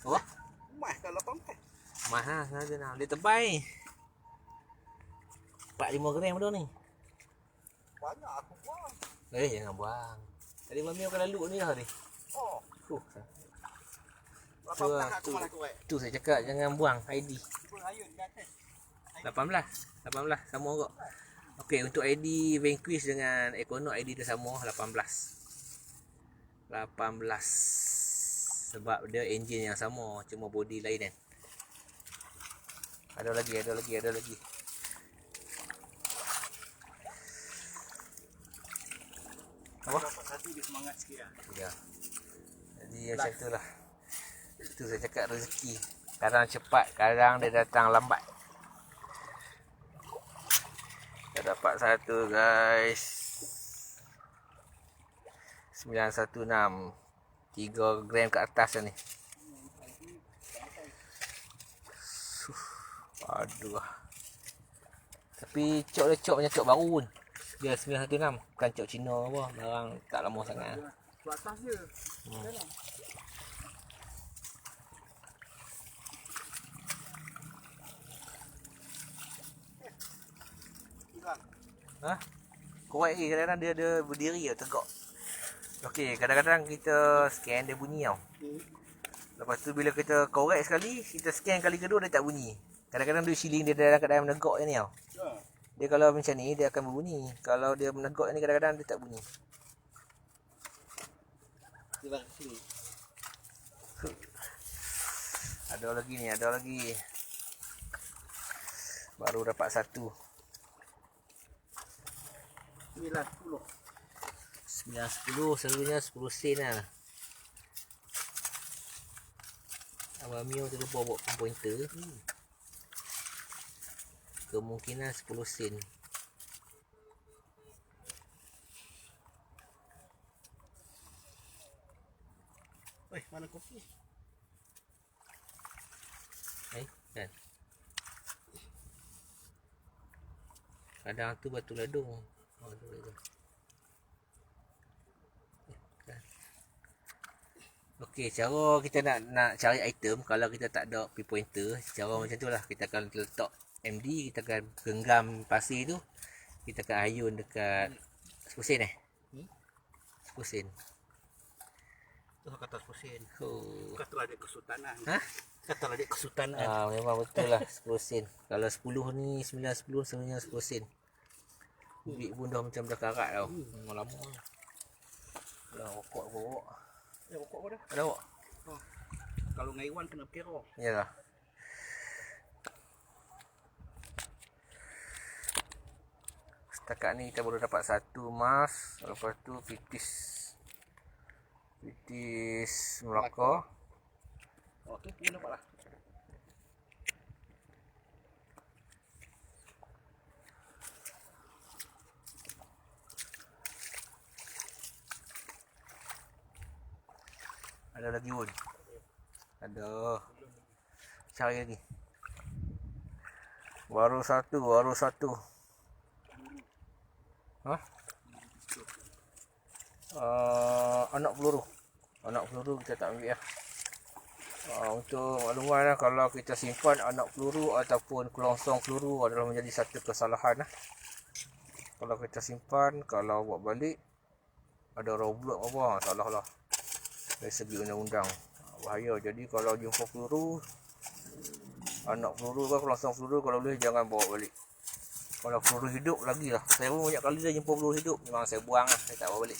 Oh, Mas dah 18. mahal saja nak. Dia tebal ni. 4-5 gram dah ni. Banyak aku buang. Jangan buang. Tadi mami akan lalu ni lah ni. Oh. 18 18 aku malah korek. tu saya cakap jangan buang ID. Cuba ayun di atas. 18 sama juga. Okey, untuk ID Vanquish dengan Econo ID dia sama 18. Sebab dia enjin yang sama, cuma body lain kan. Ada lagi. Apa? Dapat satu dia semangat sikit lah. Ya. Jadi macam tu lah. Itu saya cakap rezeki. Kadang cepat, kadang dia datang lambat. Dah dapat satu guys. 916. 3 gram ke atas ni. Aduh. Tapi cok dia cok macam cok baru pun. Dia 916. Bukan cok Cina apa. Barang tak lama sangat. Buat atas je. Dalam. Hilang. Ha? Korek ni kadang-kadang dia ada berdiri tau, tegak. Okey, kadang-kadang kita scan dia bunyi tau. Lepas tu bila kita korek sekali, kita scan kali kedua dia tak bunyi. Kadang-kadang dia shilling dia dalam keadaan menegak je ni tau. Ya. Dia kalau macam ni dia akan berbunyi. Kalau dia menegak ni kadang-kadang dia tak bunyi. Hilang sini. Ada lagi. Baru dapat satu. 9, 10. 9-10 selalunya 10 sen lah. Abang Mio tu lupa bawa pointer. Kemungkinan 10 sen. Weh, mana kopi? Kan. Kadang tu batu ladung. Tu ladung. Kan. Okey, cara kita nak cari item kalau kita tak ada pinpointer, cara macam tu lah. Kita akan letak MD, kita akan genggam pasir tu. Kita akan ayun dekat 10 sen 10 sen. Tu kata 10 sen. Oh. Katalah dia kesultanan. Ha? Katalah dia kesultanan. Memang betul lah 10 sen. Kalau 10 ni 9-10 sebenarnya 10 sen. Bibik pun dah macam dah karat tau. Memang lama lah. Dah rokok bawa. Rokok apa dah? Ada awak? Kalau ngaiwan kena kira. Yalah. Setakat ni kita baru dapat satu emas. Lepas tu pitis Melaka. Oh tu pun dapat lah. Ada lagi pun. Ada. Cari lagi. Baru satu. Ha? Anak peluru kita tak ambil lah. Untuk makluman lah, kalau kita simpan anak peluru ataupun kelongsong peluru adalah menjadi satu kesalahan lah. Kalau kita simpan, kalau buat balik ada roblox apa, salah lah dari segi undang-undang, bahaya. Jadi kalau jumpa peluru, anak peluru ke kelongsong peluru, kalau boleh jangan bawa balik. Kalau peluru hidup lagi lah. Saya pun banyak kali dah jumpa peluru hidup. Memang saya buang lah. Saya tak bawa balik.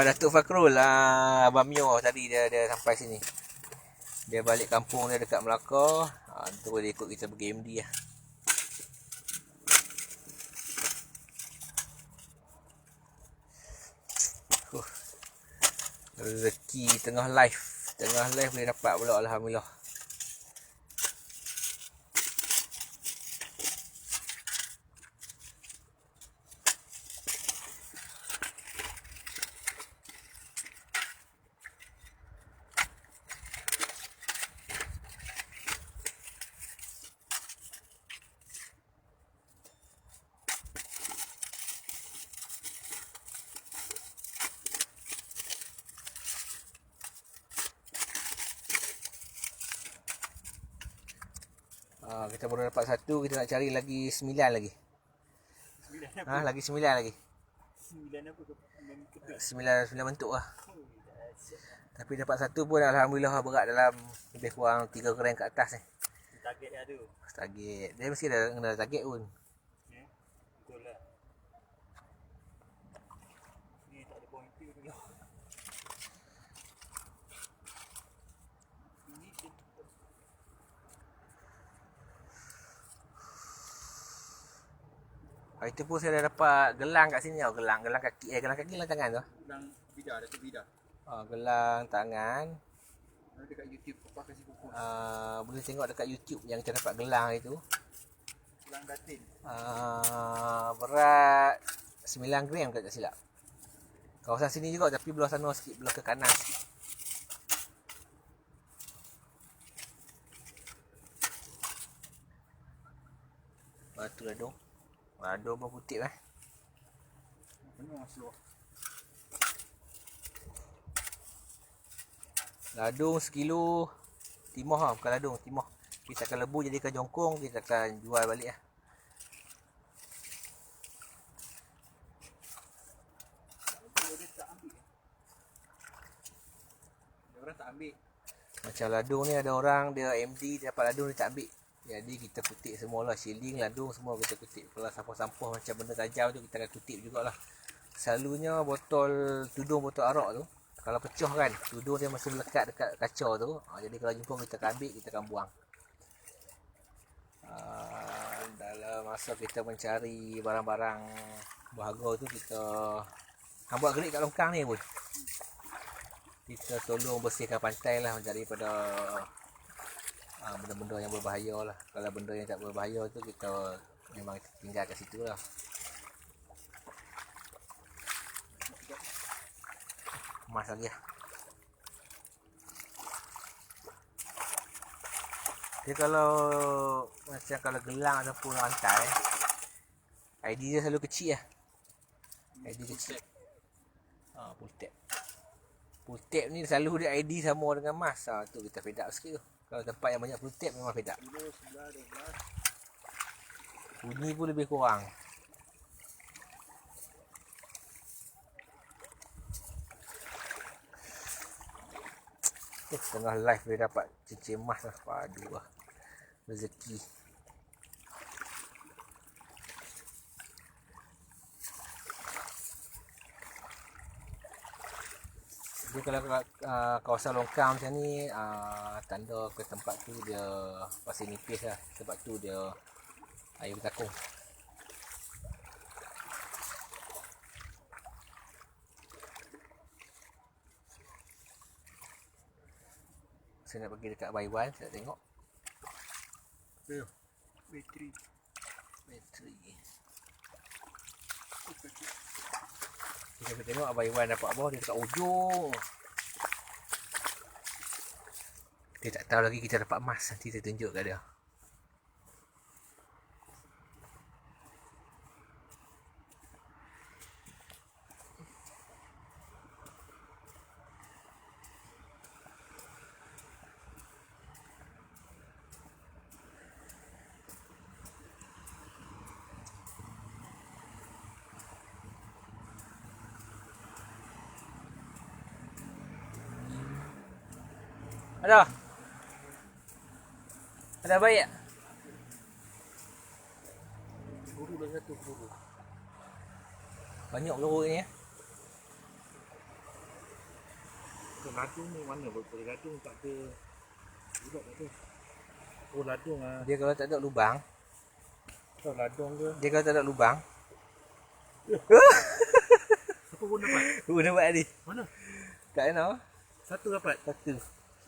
Datuk Fakrul, Abang Mio tadi dia sampai sini. Dia balik kampung dia dekat Melaka. Terus dia ikut kita pergi MD lah. Rezeki tengah live boleh dapat pula, alhamdulillah. Kita baru dapat satu, kita nak cari lagi 9 lagi. 9 apa? Lagi 9 lagi. 9 apa? 9 bentuk lah. Tapi dapat satu pun alhamdulillah berat dalam lebih kurang 3 gram ke atas ni. Target dia ada. Target. Dia mesti dah kena target pun. Betul lah. Ni tak ada pointer tu lah. Ini Itu pun saya dah dapat gelang kat sini tau. Gelang kaki, gelang tangan tu. Gelang bidah, Datuk Bidah. Gelang tangan. Dekat YouTube Papa kasih pupus. Boleh tengok dekat YouTube yang kita dapat gelang itu. Gelang datin. Berat 9 gram tak silap. Kawasan sini juga tapi belah sana sikit, belah ke kanan. Batu ladung. Ladung pun kutip Penuh seluar. Ladung sekilo timah lah, bukan ladung, timah. Kita akan lebu jadikan jongkong, kita akan jual balik lah. Dia tak ambil. Dia orang tak ambil. Macam ladung ni ada orang dia MD dia dapat ladung dia tak ambil. Jadi kita kutip semualah, shilling, ladung semua kita kutip. Kalau sampah-sampah macam benda tajam tu kita akan kutip jugalah. Selalunya botol tudung, botol arak tu kalau pecah kan, tudung dia masih melekat dekat kaca tu. Jadi kalau jumpa kita akan ambil, kita akan buang. Dalam masa kita mencari barang-barang berharga tu, kita buat gerik kat longkang ni pun. Kita tolong bersihkan pantai lah daripada benda-benda yang berbahaya lah. Kalau benda yang tak berbahaya tu kita memang tinggal kat situ lah. Emas lagi lah. Dia kalau macam kalau gelang ataupun rantai, ID dia selalu kecil lah. ID kecil. Full tap. Full tap ni selalu dia ID sama dengan emas. Tu kita fed up sikit tu. Kalau tempat yang banyak full tap memang fed up. Bunyi pun lebih kurang. Setengah live dia dapat cincin emas lah. Padu lah. Rezeki. Jadi kalau kawasan longkang macam ni, tanda ke tempat tu dia pasir nipis lah. Sebab tu dia air bertakung. Saya nak pergi dekat Baiwan, saya nak tengok. Bateri. Kita pergi tengok Baiwan dapat apa, dia dekat ujung. Dia tak tahu lagi kita dapat emas, nanti saya tunjuk kat dia. Ada. Ada baik tak? Peluru dah satu peluru. Banyak peluru ni ya. Ke ladung ni mana betul? Ladung tak ada. Budak tak ada. Oh ladung ah. Dia kalau tak ada lubang, Tahu ladung ke? dia kalau tak ada lubang, Apa pun dapat? dapat tadi. Mana? Kat mana? Satu dapat. Satu.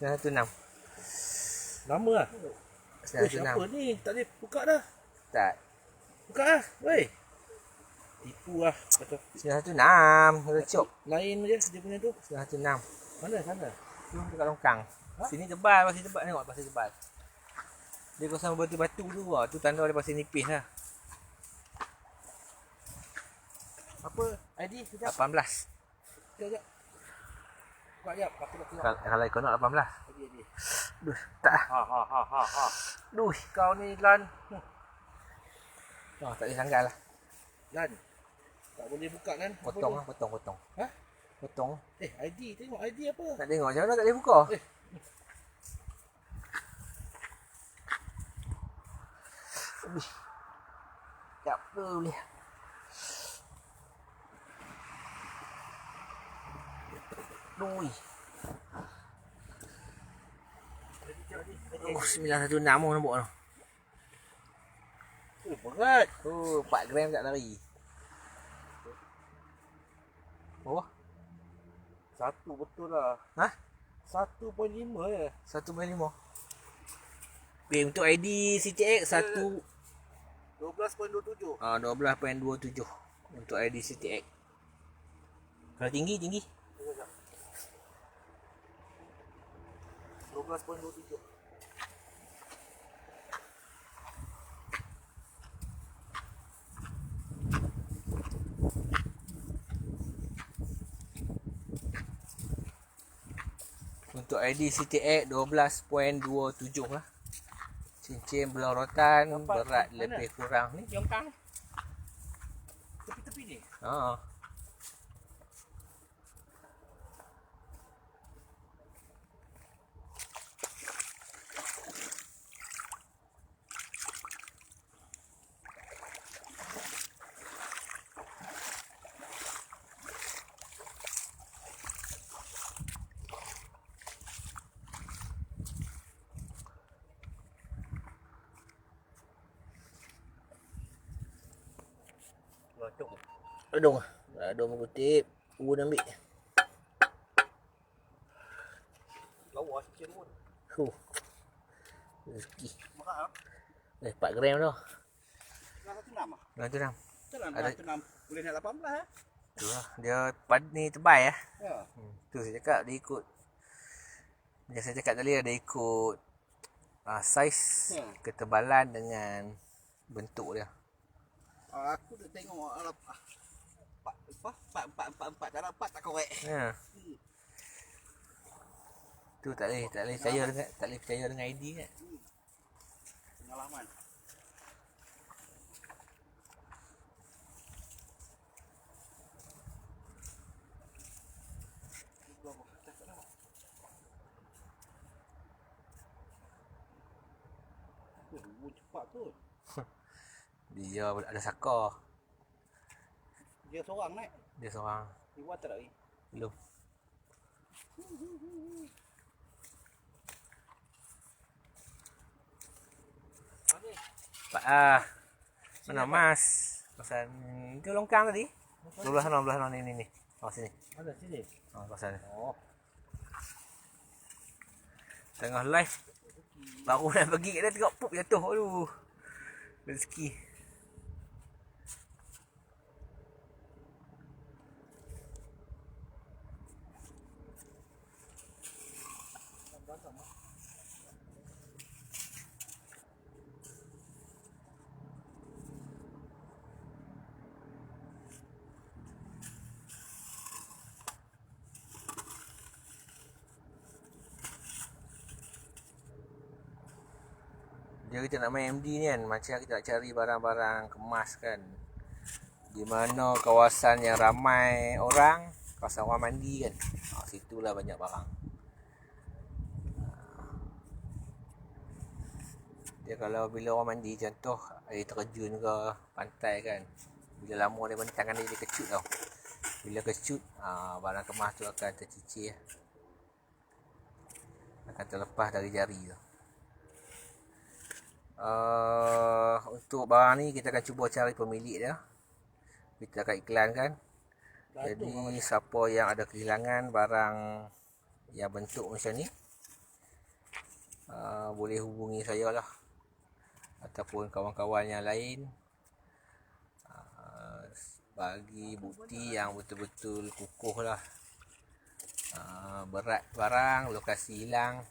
916. Lama lah. Apa 916. ni? Tak boleh buka dah. Tak. Buka lah. Weh. Tipu lah. Kata 916. Ada cop. lain je dia punya tu. 916. Mana sana? Tu dekat longkang. Sini tebal, pasir tebal. Tengok pasir tebal. Dia kawasan batu-batu tu lah. Tu tanda dia pasir nipis lah. Apa? ID? Sekejap. 18. Sekejap. Buka sekejap. Aku nak tengok. Kalau ikut nak 18. ID. Duh, tak lah. Ha. Duh. Kau ni Lan. Oh, tak boleh sanggal lah. Lan. Tak boleh buka Lan. Apa Potong dia? lah, potong. Ha? Potong. ID. Tengok ID apa? Nak tengok macam mana tak boleh buka. Tak boleh. Dui. Oh, 916 nampak tu. Berat. Oh, 4 gram tak lari. Oh, Satu betul lah. ha? 1.5 je. 1.5. Okay, untuk ID CTX 1 12.27. 12.27 untuk ID CTX. Kalau tinggi 12.27. untuk ID CTX 12.27 lah. Cincin belah rotan, berat mana? lebih kurang ni jongkang. Tepi-tepi ni. Ha. Adung. Adung mengutip. Urun ambil. Lawa sikit pun. Rezeki. Mahal. 4 gram dah. 106 ah. Nah, tu nam. Jalan Ada- 106. Boleh nak 18 ah. Tu lah. Dia pad ni tebal ya. Ya. Tu saya cakap dia ikut. Macam saya cakap tadi dia ikut saiz, ketebalan dengan bentuk dia. Aku dah tengok empat dalam 4 tak korek. Ha. Tu tak boleh percaya dengan ID kan. Pengalaman. Cepat tu. Dia ada saka. Dia seorang naik. Dia seorang. Iwan tak lagi. Belum. Pak mana mas? Kawasan itu longkang tadi. 12 sana ni. Oh sini. Mana sini? Oh kawasan ni. Oh. Tengah live. Baru nak pergi kat dia tengok pup jatuh. Aduh. Rezeki. Dia kita nak main MD ni kan, macam kita nak cari barang-barang kemas kan. Di mana kawasan yang ramai orang, kawasan orang mandi kan. Situlah banyak barang. Dia kalau bila orang mandi contoh air terjun ke pantai kan, bila lama dia mandi tangan dia kecut tau. Bila kecut, barang kemas tu akan tercicir, akan terlepas dari jari tu. Untuk barang ni kita akan cuba cari pemilik dia. Kita akan iklankan. Jadi siapa yang ada kehilangan barang yang bentuk macam ni, boleh hubungi saya lah, ataupun kawan-kawan yang lain, bagi bukti yang betul-betul kukuh lah. Berat barang, lokasi hilang,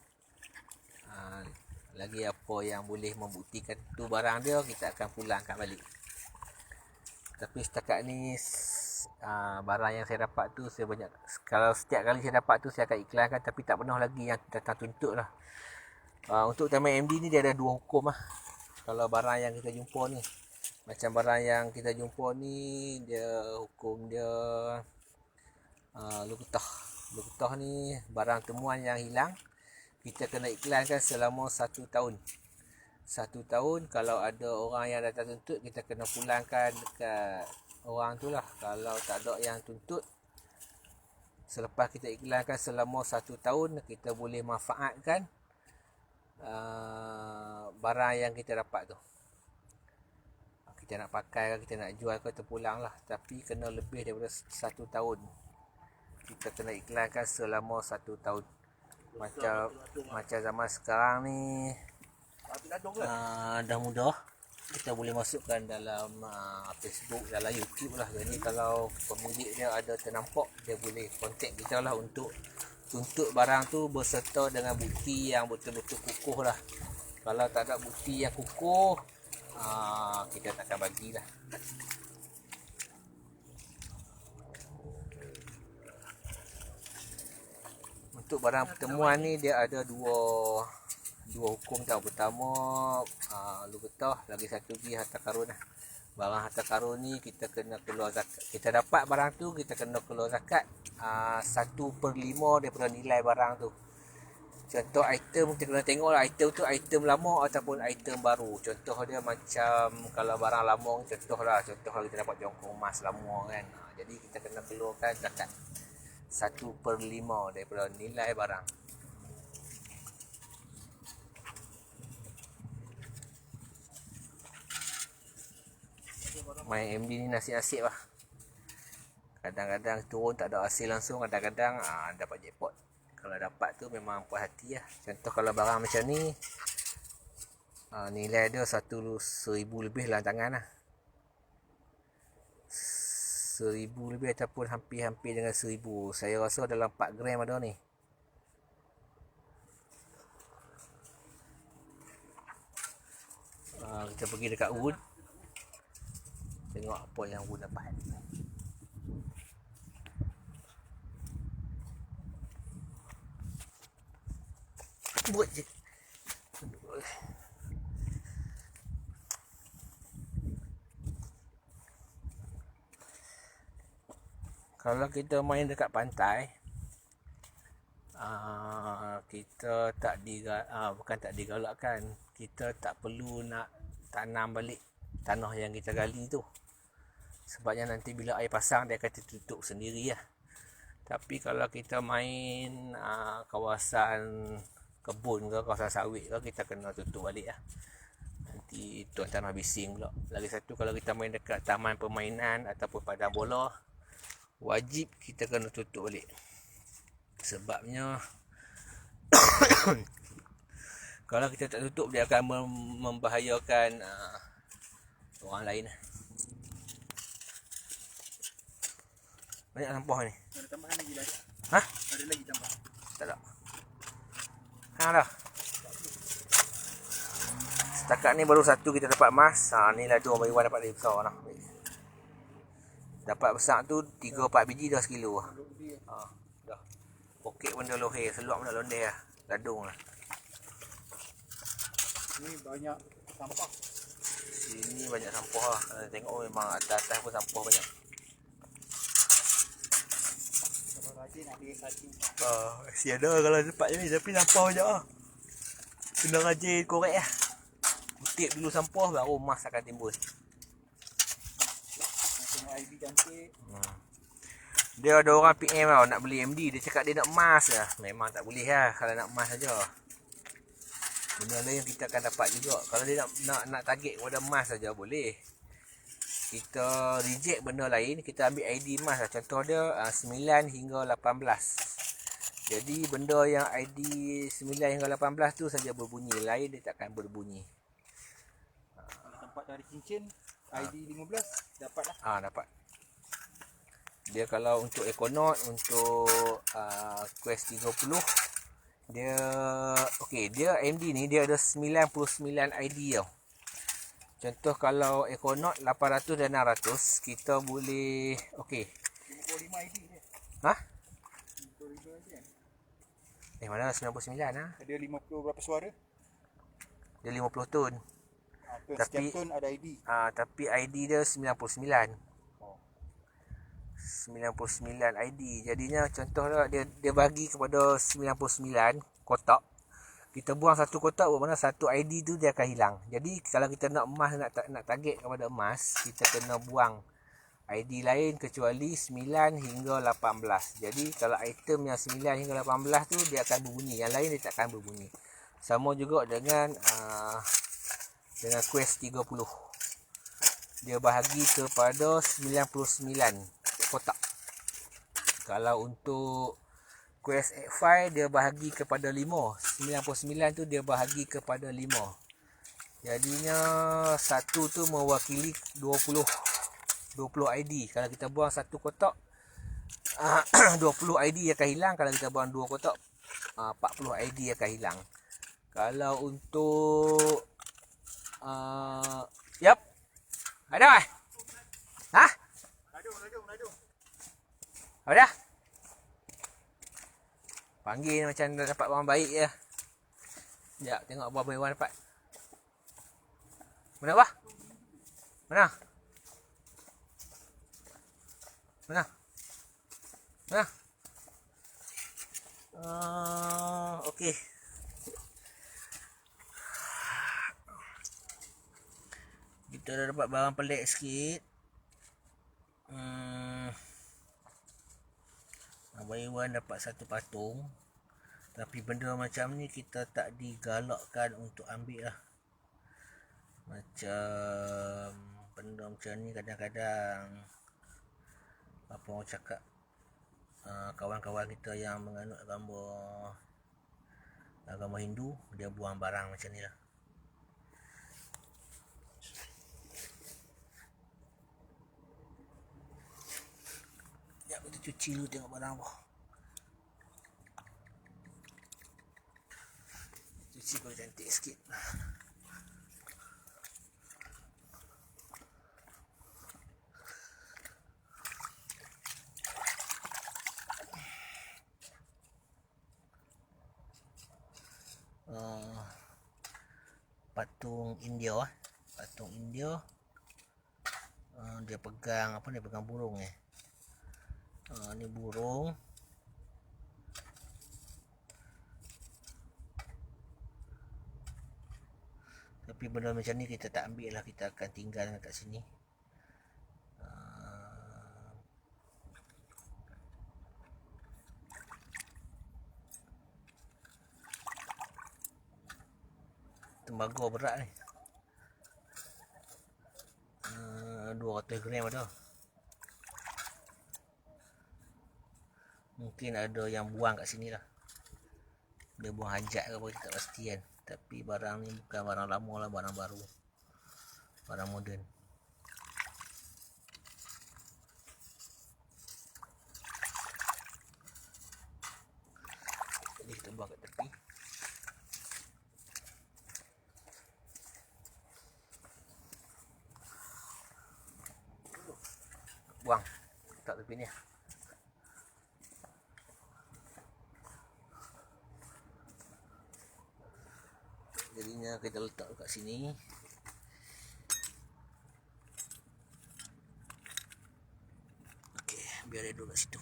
lagi apa yang boleh membuktikan tu barang dia, kita akan pulangkan balik. Tapi setakat ni barang yang saya dapat tu, saya banyak, kalau setiap kali saya dapat tu saya akan iklankan, tapi tak pernah lagi yang datang tuntut lah. Untuk Taman MD ni dia ada 2 hukum lah. Kalau barang yang kita jumpa ni, macam barang yang kita jumpa ni, dia hukum dia Lukutah ni barang temuan yang hilang, kita kena iklankan selama 1 tahun. 1 tahun, kalau ada orang yang datang tuntut, kita kena pulangkan dekat orang tu lah. Kalau tak ada yang tuntut, selepas kita iklankan selama 1 tahun, kita boleh manfaatkan barang yang kita dapat tu. Kita nak pakai ke, kita nak jual ke, terpulang lah. Tapi kena lebih daripada 1 tahun. Kita kena iklankan selama 1 tahun. Macam zaman sekarang ni, dah mudah. Kita boleh masukkan dalam Facebook, dalam YouTube lah. Jadi kalau pemilik dia ada ternampak, dia boleh kontak kita lah untuk tuntut barang tu berserta dengan bukti yang betul-betul kukuh lah. Kalau tak ada bukti yang kukuh, kita takkan bagilah. Untuk barang pertemuan ni dia ada dua hukum tau. Pertama Lukutah, lagi satu lagi harta karun lah. Barang harta karun ni kita kena keluar zakat. Kita dapat barang tu, kita kena keluar zakat 1/5 daripada nilai barang tu. Contoh item, kita kena tengok lah item tu item lama ataupun item baru. Contoh dia macam kalau barang lama, contoh kalau kita dapat jongkong emas lama kan, jadi kita kena keluarkan zakat 1/5 daripada nilai barang. Main MD ni nasib-nasib lah. Kadang-kadang turun tak ada hasil langsung, kadang-kadang dapat jackpot. Kalau dapat tu memang puas hati lah. Contoh kalau barang macam ni, nilai dia 1,000 lebih lah tangan lah. 1,000 lebih ataupun hampir-hampir dengan 1,000. Saya rasa dalam 4 gram ada ni. Kita pergi dekat Wood, tengok apa yang Wood dapat. Buat je. Kalau kita main dekat pantai, kita bukan tak digalakkan, kita tak perlu nak tanam balik tanah yang kita gali tu. Sebabnya nanti bila air pasang dia akan tertutup sendiri lah. Tapi kalau kita main kawasan kebun ke, kawasan sawit ke, kita kena tutup balik lah. Nanti tuan tanah bising pula. Lagi satu, kalau kita main dekat taman permainan ataupun padang bola, wajib kita kena tutup balik. Sebabnya kalau kita tak tutup, dia akan membahayakan orang lain. Banyak sampah ni. Ada tambahan lagi lah. Hah? Ada lagi tambah. Tak ada. Dah. Setakat ni baru satu kita dapat emas. Ni lah 2 Iwan dapat lebih besar lah. Dapat besar tu 3-4 biji dah sekilo lah. Dah. Poket pun dah lohir. Seluar pun dah londeh lah. Gadung lah. Ni banyak sampah. Sini banyak sampah lah. Tengok memang atas-atas pun sampah banyak. Kalau rajin ada satu. Si ada kalau dapat je ni, tapi sampah banyak lah. Kena rajin korek lah. tip dulu sampah baru emas akan timbul. Tengok ID cantik. Dia ada orang PM tau nak beli MD, dia cakap dia nak emas lah. Memang tak boleh lah kalau nak emas saja. Benda lain kita akan dapat juga. Kalau dia nak target kepada emas saja boleh. Kita reject benda lain, kita ambil ID emas lah. Contoh dia 9 hingga 18. Jadi benda yang ID 9 hingga 18 tu saja berbunyi, lain dia takkan berbunyi. Kalau tempat dari cincin ID 15 dapat lah. Dapat. Dia kalau untuk Econaut, untuk Quest 30, dia okey, dia MD ni dia ada 99 ID tau. Contoh kalau Econaut 800 dan 600, kita boleh okey. 55 ID dia. 55 ID kan? Mana 99 ah? Dia 50 berapa suara? Dia 50 tun. Setiap Tapi- tone ada ID. Tapi ID dia 99. 99 ID. Jadinya contoh dia bagi kepada 99 kotak. Kita buang satu kotak, bermakna satu ID tu dia akan hilang. Jadi kalau kita nak emas, nak target kepada emas, kita kena buang ID lain kecuali 9 hingga 18. Jadi kalau item yang 9 hingga 18 tu dia akan berbunyi, yang lain dia tak akan berbunyi. Sama juga dengan Quest 30. Dia bahagi kepada 99 kotak. Kalau untuk Quest X5 dia bahagi kepada 5. 99 tu dia bahagi kepada 5. Jadinya satu tu mewakili 20 ID. Kalau kita buang satu kotak 20 ID akan hilang. Kalau kita buang dua kotak 40 ID akan hilang. Kalau untuk yap. Ada? Hah? Ladung. Apa dah? Panggil macam dah dapat barang baik je. Sekejap tengok apa Iwan dapat. Mana apa? Mana? Okey. Kita dah dapat barang pelik sikit. Abang Iwan dapat satu patung. Tapi benda macam ni kita tak digalakkan untuk ambil lah. Macam benda macam ni kadang-kadang apa orang cakap, kawan-kawan kita yang menganut agama Hindu, dia buang barang macam ni lah. Sekejap kita cuci dulu tengok barang apa. Cuci kau cantik sikit. Patung India. Dia pegang apa ni? Pegang burung ni burung. Tapi benda macam ni kita tak ambil lah, kita akan tinggal kat sini. Tembaga berat ni, 200 gram ada. Mungkin ada yang buang kat sini lah. Dia buang hajat ke apa, kita tak pasti kan. Tapi barang ni bukan barang lama lah, barang baru, barang moden. Jadi kita buang kat tepi. Buang tak tepi ni. Jadinya kita letak kat sini. Okey, biar dia duduk kat situ.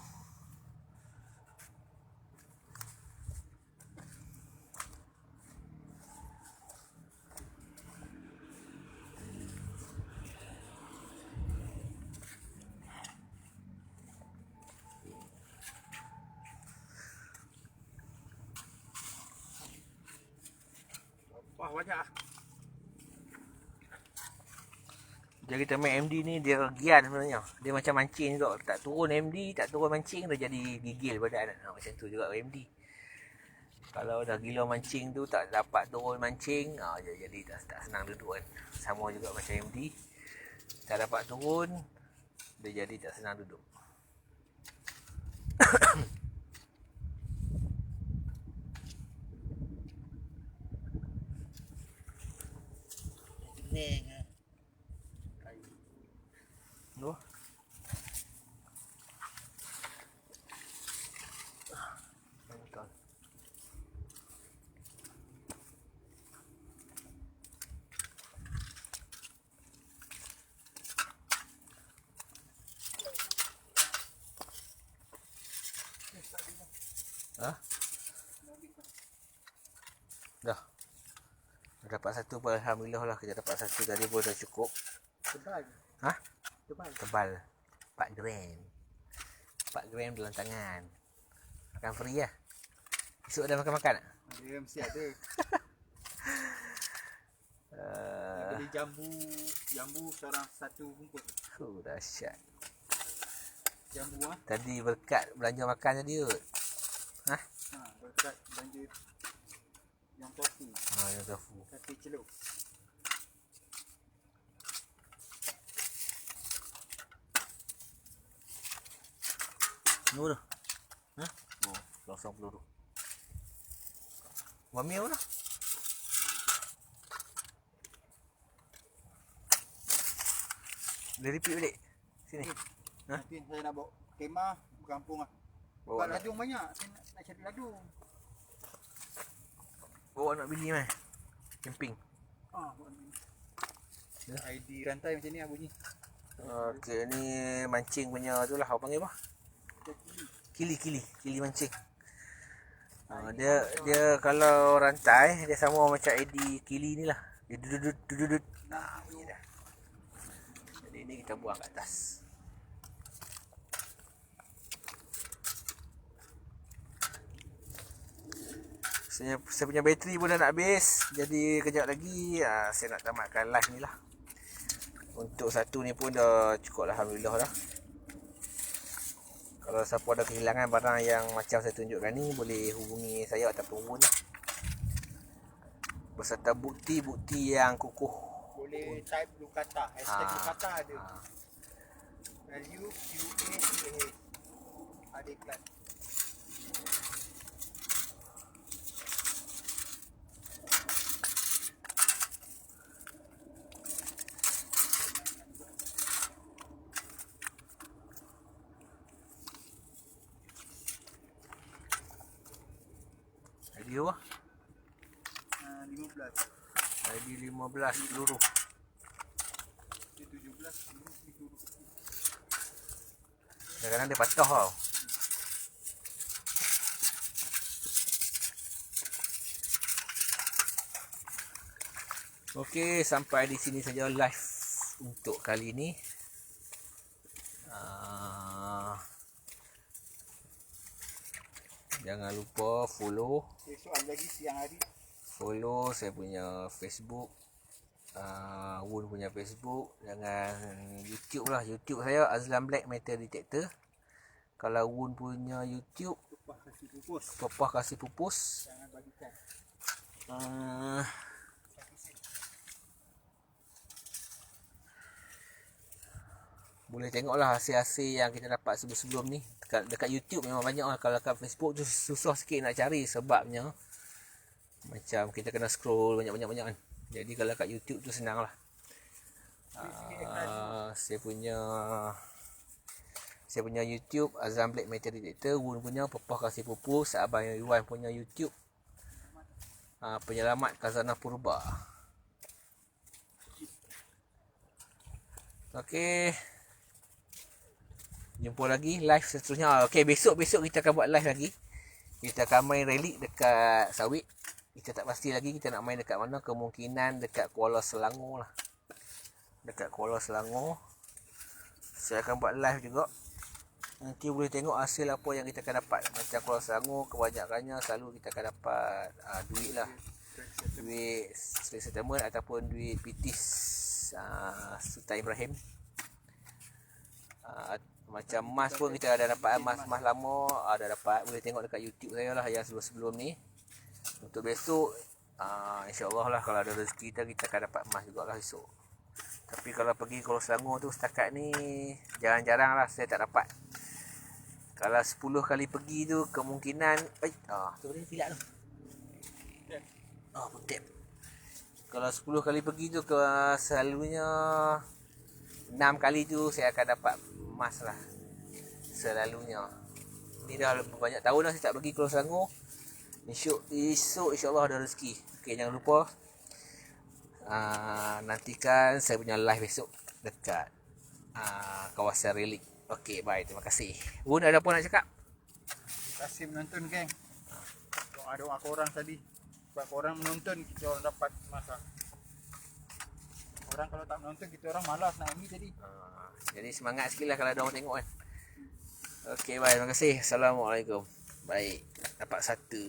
banyak ah. Jadi kita main MD ni dia gian sebenarnya. Dia macam mancing juga. Tak turun MD, tak turun mancing dia jadi gigil badan. Macam tu juga MD. Kalau dah gila mancing tu tak dapat turun mancing, jadi tak senang duduk kan. Sama juga macam MD. Tak dapat turun, dia jadi tak senang duduk. Pening ah. Tu. Ha? Dah. Dapat satu pun alhamdulillah lah. Kita dapat satu tadi pun dah cukup. Tebal. Ha? Tebal. Tebal. 4 gram. 4 gram dalam tangan. Makan free lah. Esok dah makan-makan tak? Ada mesti ada. Beli jambu seorang satu bungkus. Dahsyat. Jambu ah. Tadi berkat belanja makan tadi kot. Ha? Berkat belanja yang tofu. Yang tofu. Kaki celup. Nur. Ha? Oh, langsung peluru. Mami apa dah? Dia repeat balik. Sini. Ha? Nanti saya nak bawa kemah berkampung ah. Bawa Bawa nak, ladung banyak. Saya nak cari ladung. bawa nak beli mai. Camping. Bawa ni. ID rantai macam ni ah bunyi. Okey, ni mancing punya tu lah. Apa panggil apa? Kili mancing. Dia kalau rantai dia sama macam ID kili ni lah. Dia dudut. Ni dah. Jadi ni kita buang kat atas. Saya punya bateri pun dah nak habis. Jadi kejap lagi saya nak tamatkan live ni lah. Untuk satu ni pun dah cukup lah, alhamdulillah dah. Kalau siapa ada kehilangan barang yang macam saya tunjukkan ni, boleh hubungi saya ataupun Wun lah. Beserta bukti-bukti yang kukuh. Boleh type Lukata. Hashtag Lukata ada. LUQACAH. Ada iklan. ID apa? 15. ID 15 peluru. Dia 17. Kadang-kadang dia patah tau. Okey, sampai di sini saja live untuk kali ini. Jangan lupa follow. Esok ada lagi siang hari. Follow saya punya Facebook. Wun punya Facebook. Jangan YouTube lah. YouTube saya Azlan Black Metal Detector. Kalau Wun punya YouTube Pepah kasih pupus. Pepah Kasih Pupus. Jangan bagikan. Boleh tengoklah hasil-hasil yang kita dapat sebelum-sebelum ni. Dekat YouTube memang banyak lah. Kalau kat Facebook tu susah sikit nak cari sebabnya macam kita kena scroll banyak-banyak kan. Jadi kalau kat YouTube tu senang lah. Saya punya YouTube Azlan Black Metal Detector. Wun punya Pepah Kasih Pupus. Abang Iwan punya YouTube Penyelamat Khazanah Purba. Okey, jumpa lagi live seterusnya. Okey, besok kita akan buat live lagi. Kita akan main relik dekat Sawit. Kita tak pasti lagi kita nak main dekat mana. Kemungkinan dekat Kuala Selangor lah. Dekat Kuala Selangor. Saya akan buat live juga. Nanti boleh tengok hasil apa yang kita akan dapat. Macam Kuala Selangor, kebanyakannya selalu kita akan dapat duit lah. duit settlement ataupun duit pitis Sultan Ibrahim. Macam emas pun kita ada dapat emas lama, ada dapat, boleh tengok dekat YouTube saya lah yang sebelum ni. Untuk besok insya-Allah lah kalau ada rezeki kita akan dapat emas jugalah besok. Tapi kalau pergi Kuala Selangor tu setakat ni jarang-jarang lah saya tak dapat. Kalau 10 kali pergi tu kemungkinan tu boleh pilak tu. Putih. Kalau 10 kali pergi tu selalunya 6 kali tu saya akan dapat emas lah. Selalunya. Ni dah banyak tahun dah saya tak pergi Kuala Selangor. Esok insya-Allah ada rezeki. Okey, jangan lupa nantikan saya punya live besok dekat kawasan Relik. Okey, bye. Terima kasih. Bun, ada apa nak cakap? Terima kasih menonton, geng. Doa-doa korang tadi. Sebab korang menonton, kita orang dapat masa. Orang kalau tak menonton, kita orang malas nak ini tadi. Jadi semangat sikit lah kalau ada orang tengok kan. Okey, bye. Terima kasih. Assalamualaikum. Baik. Dapat satu.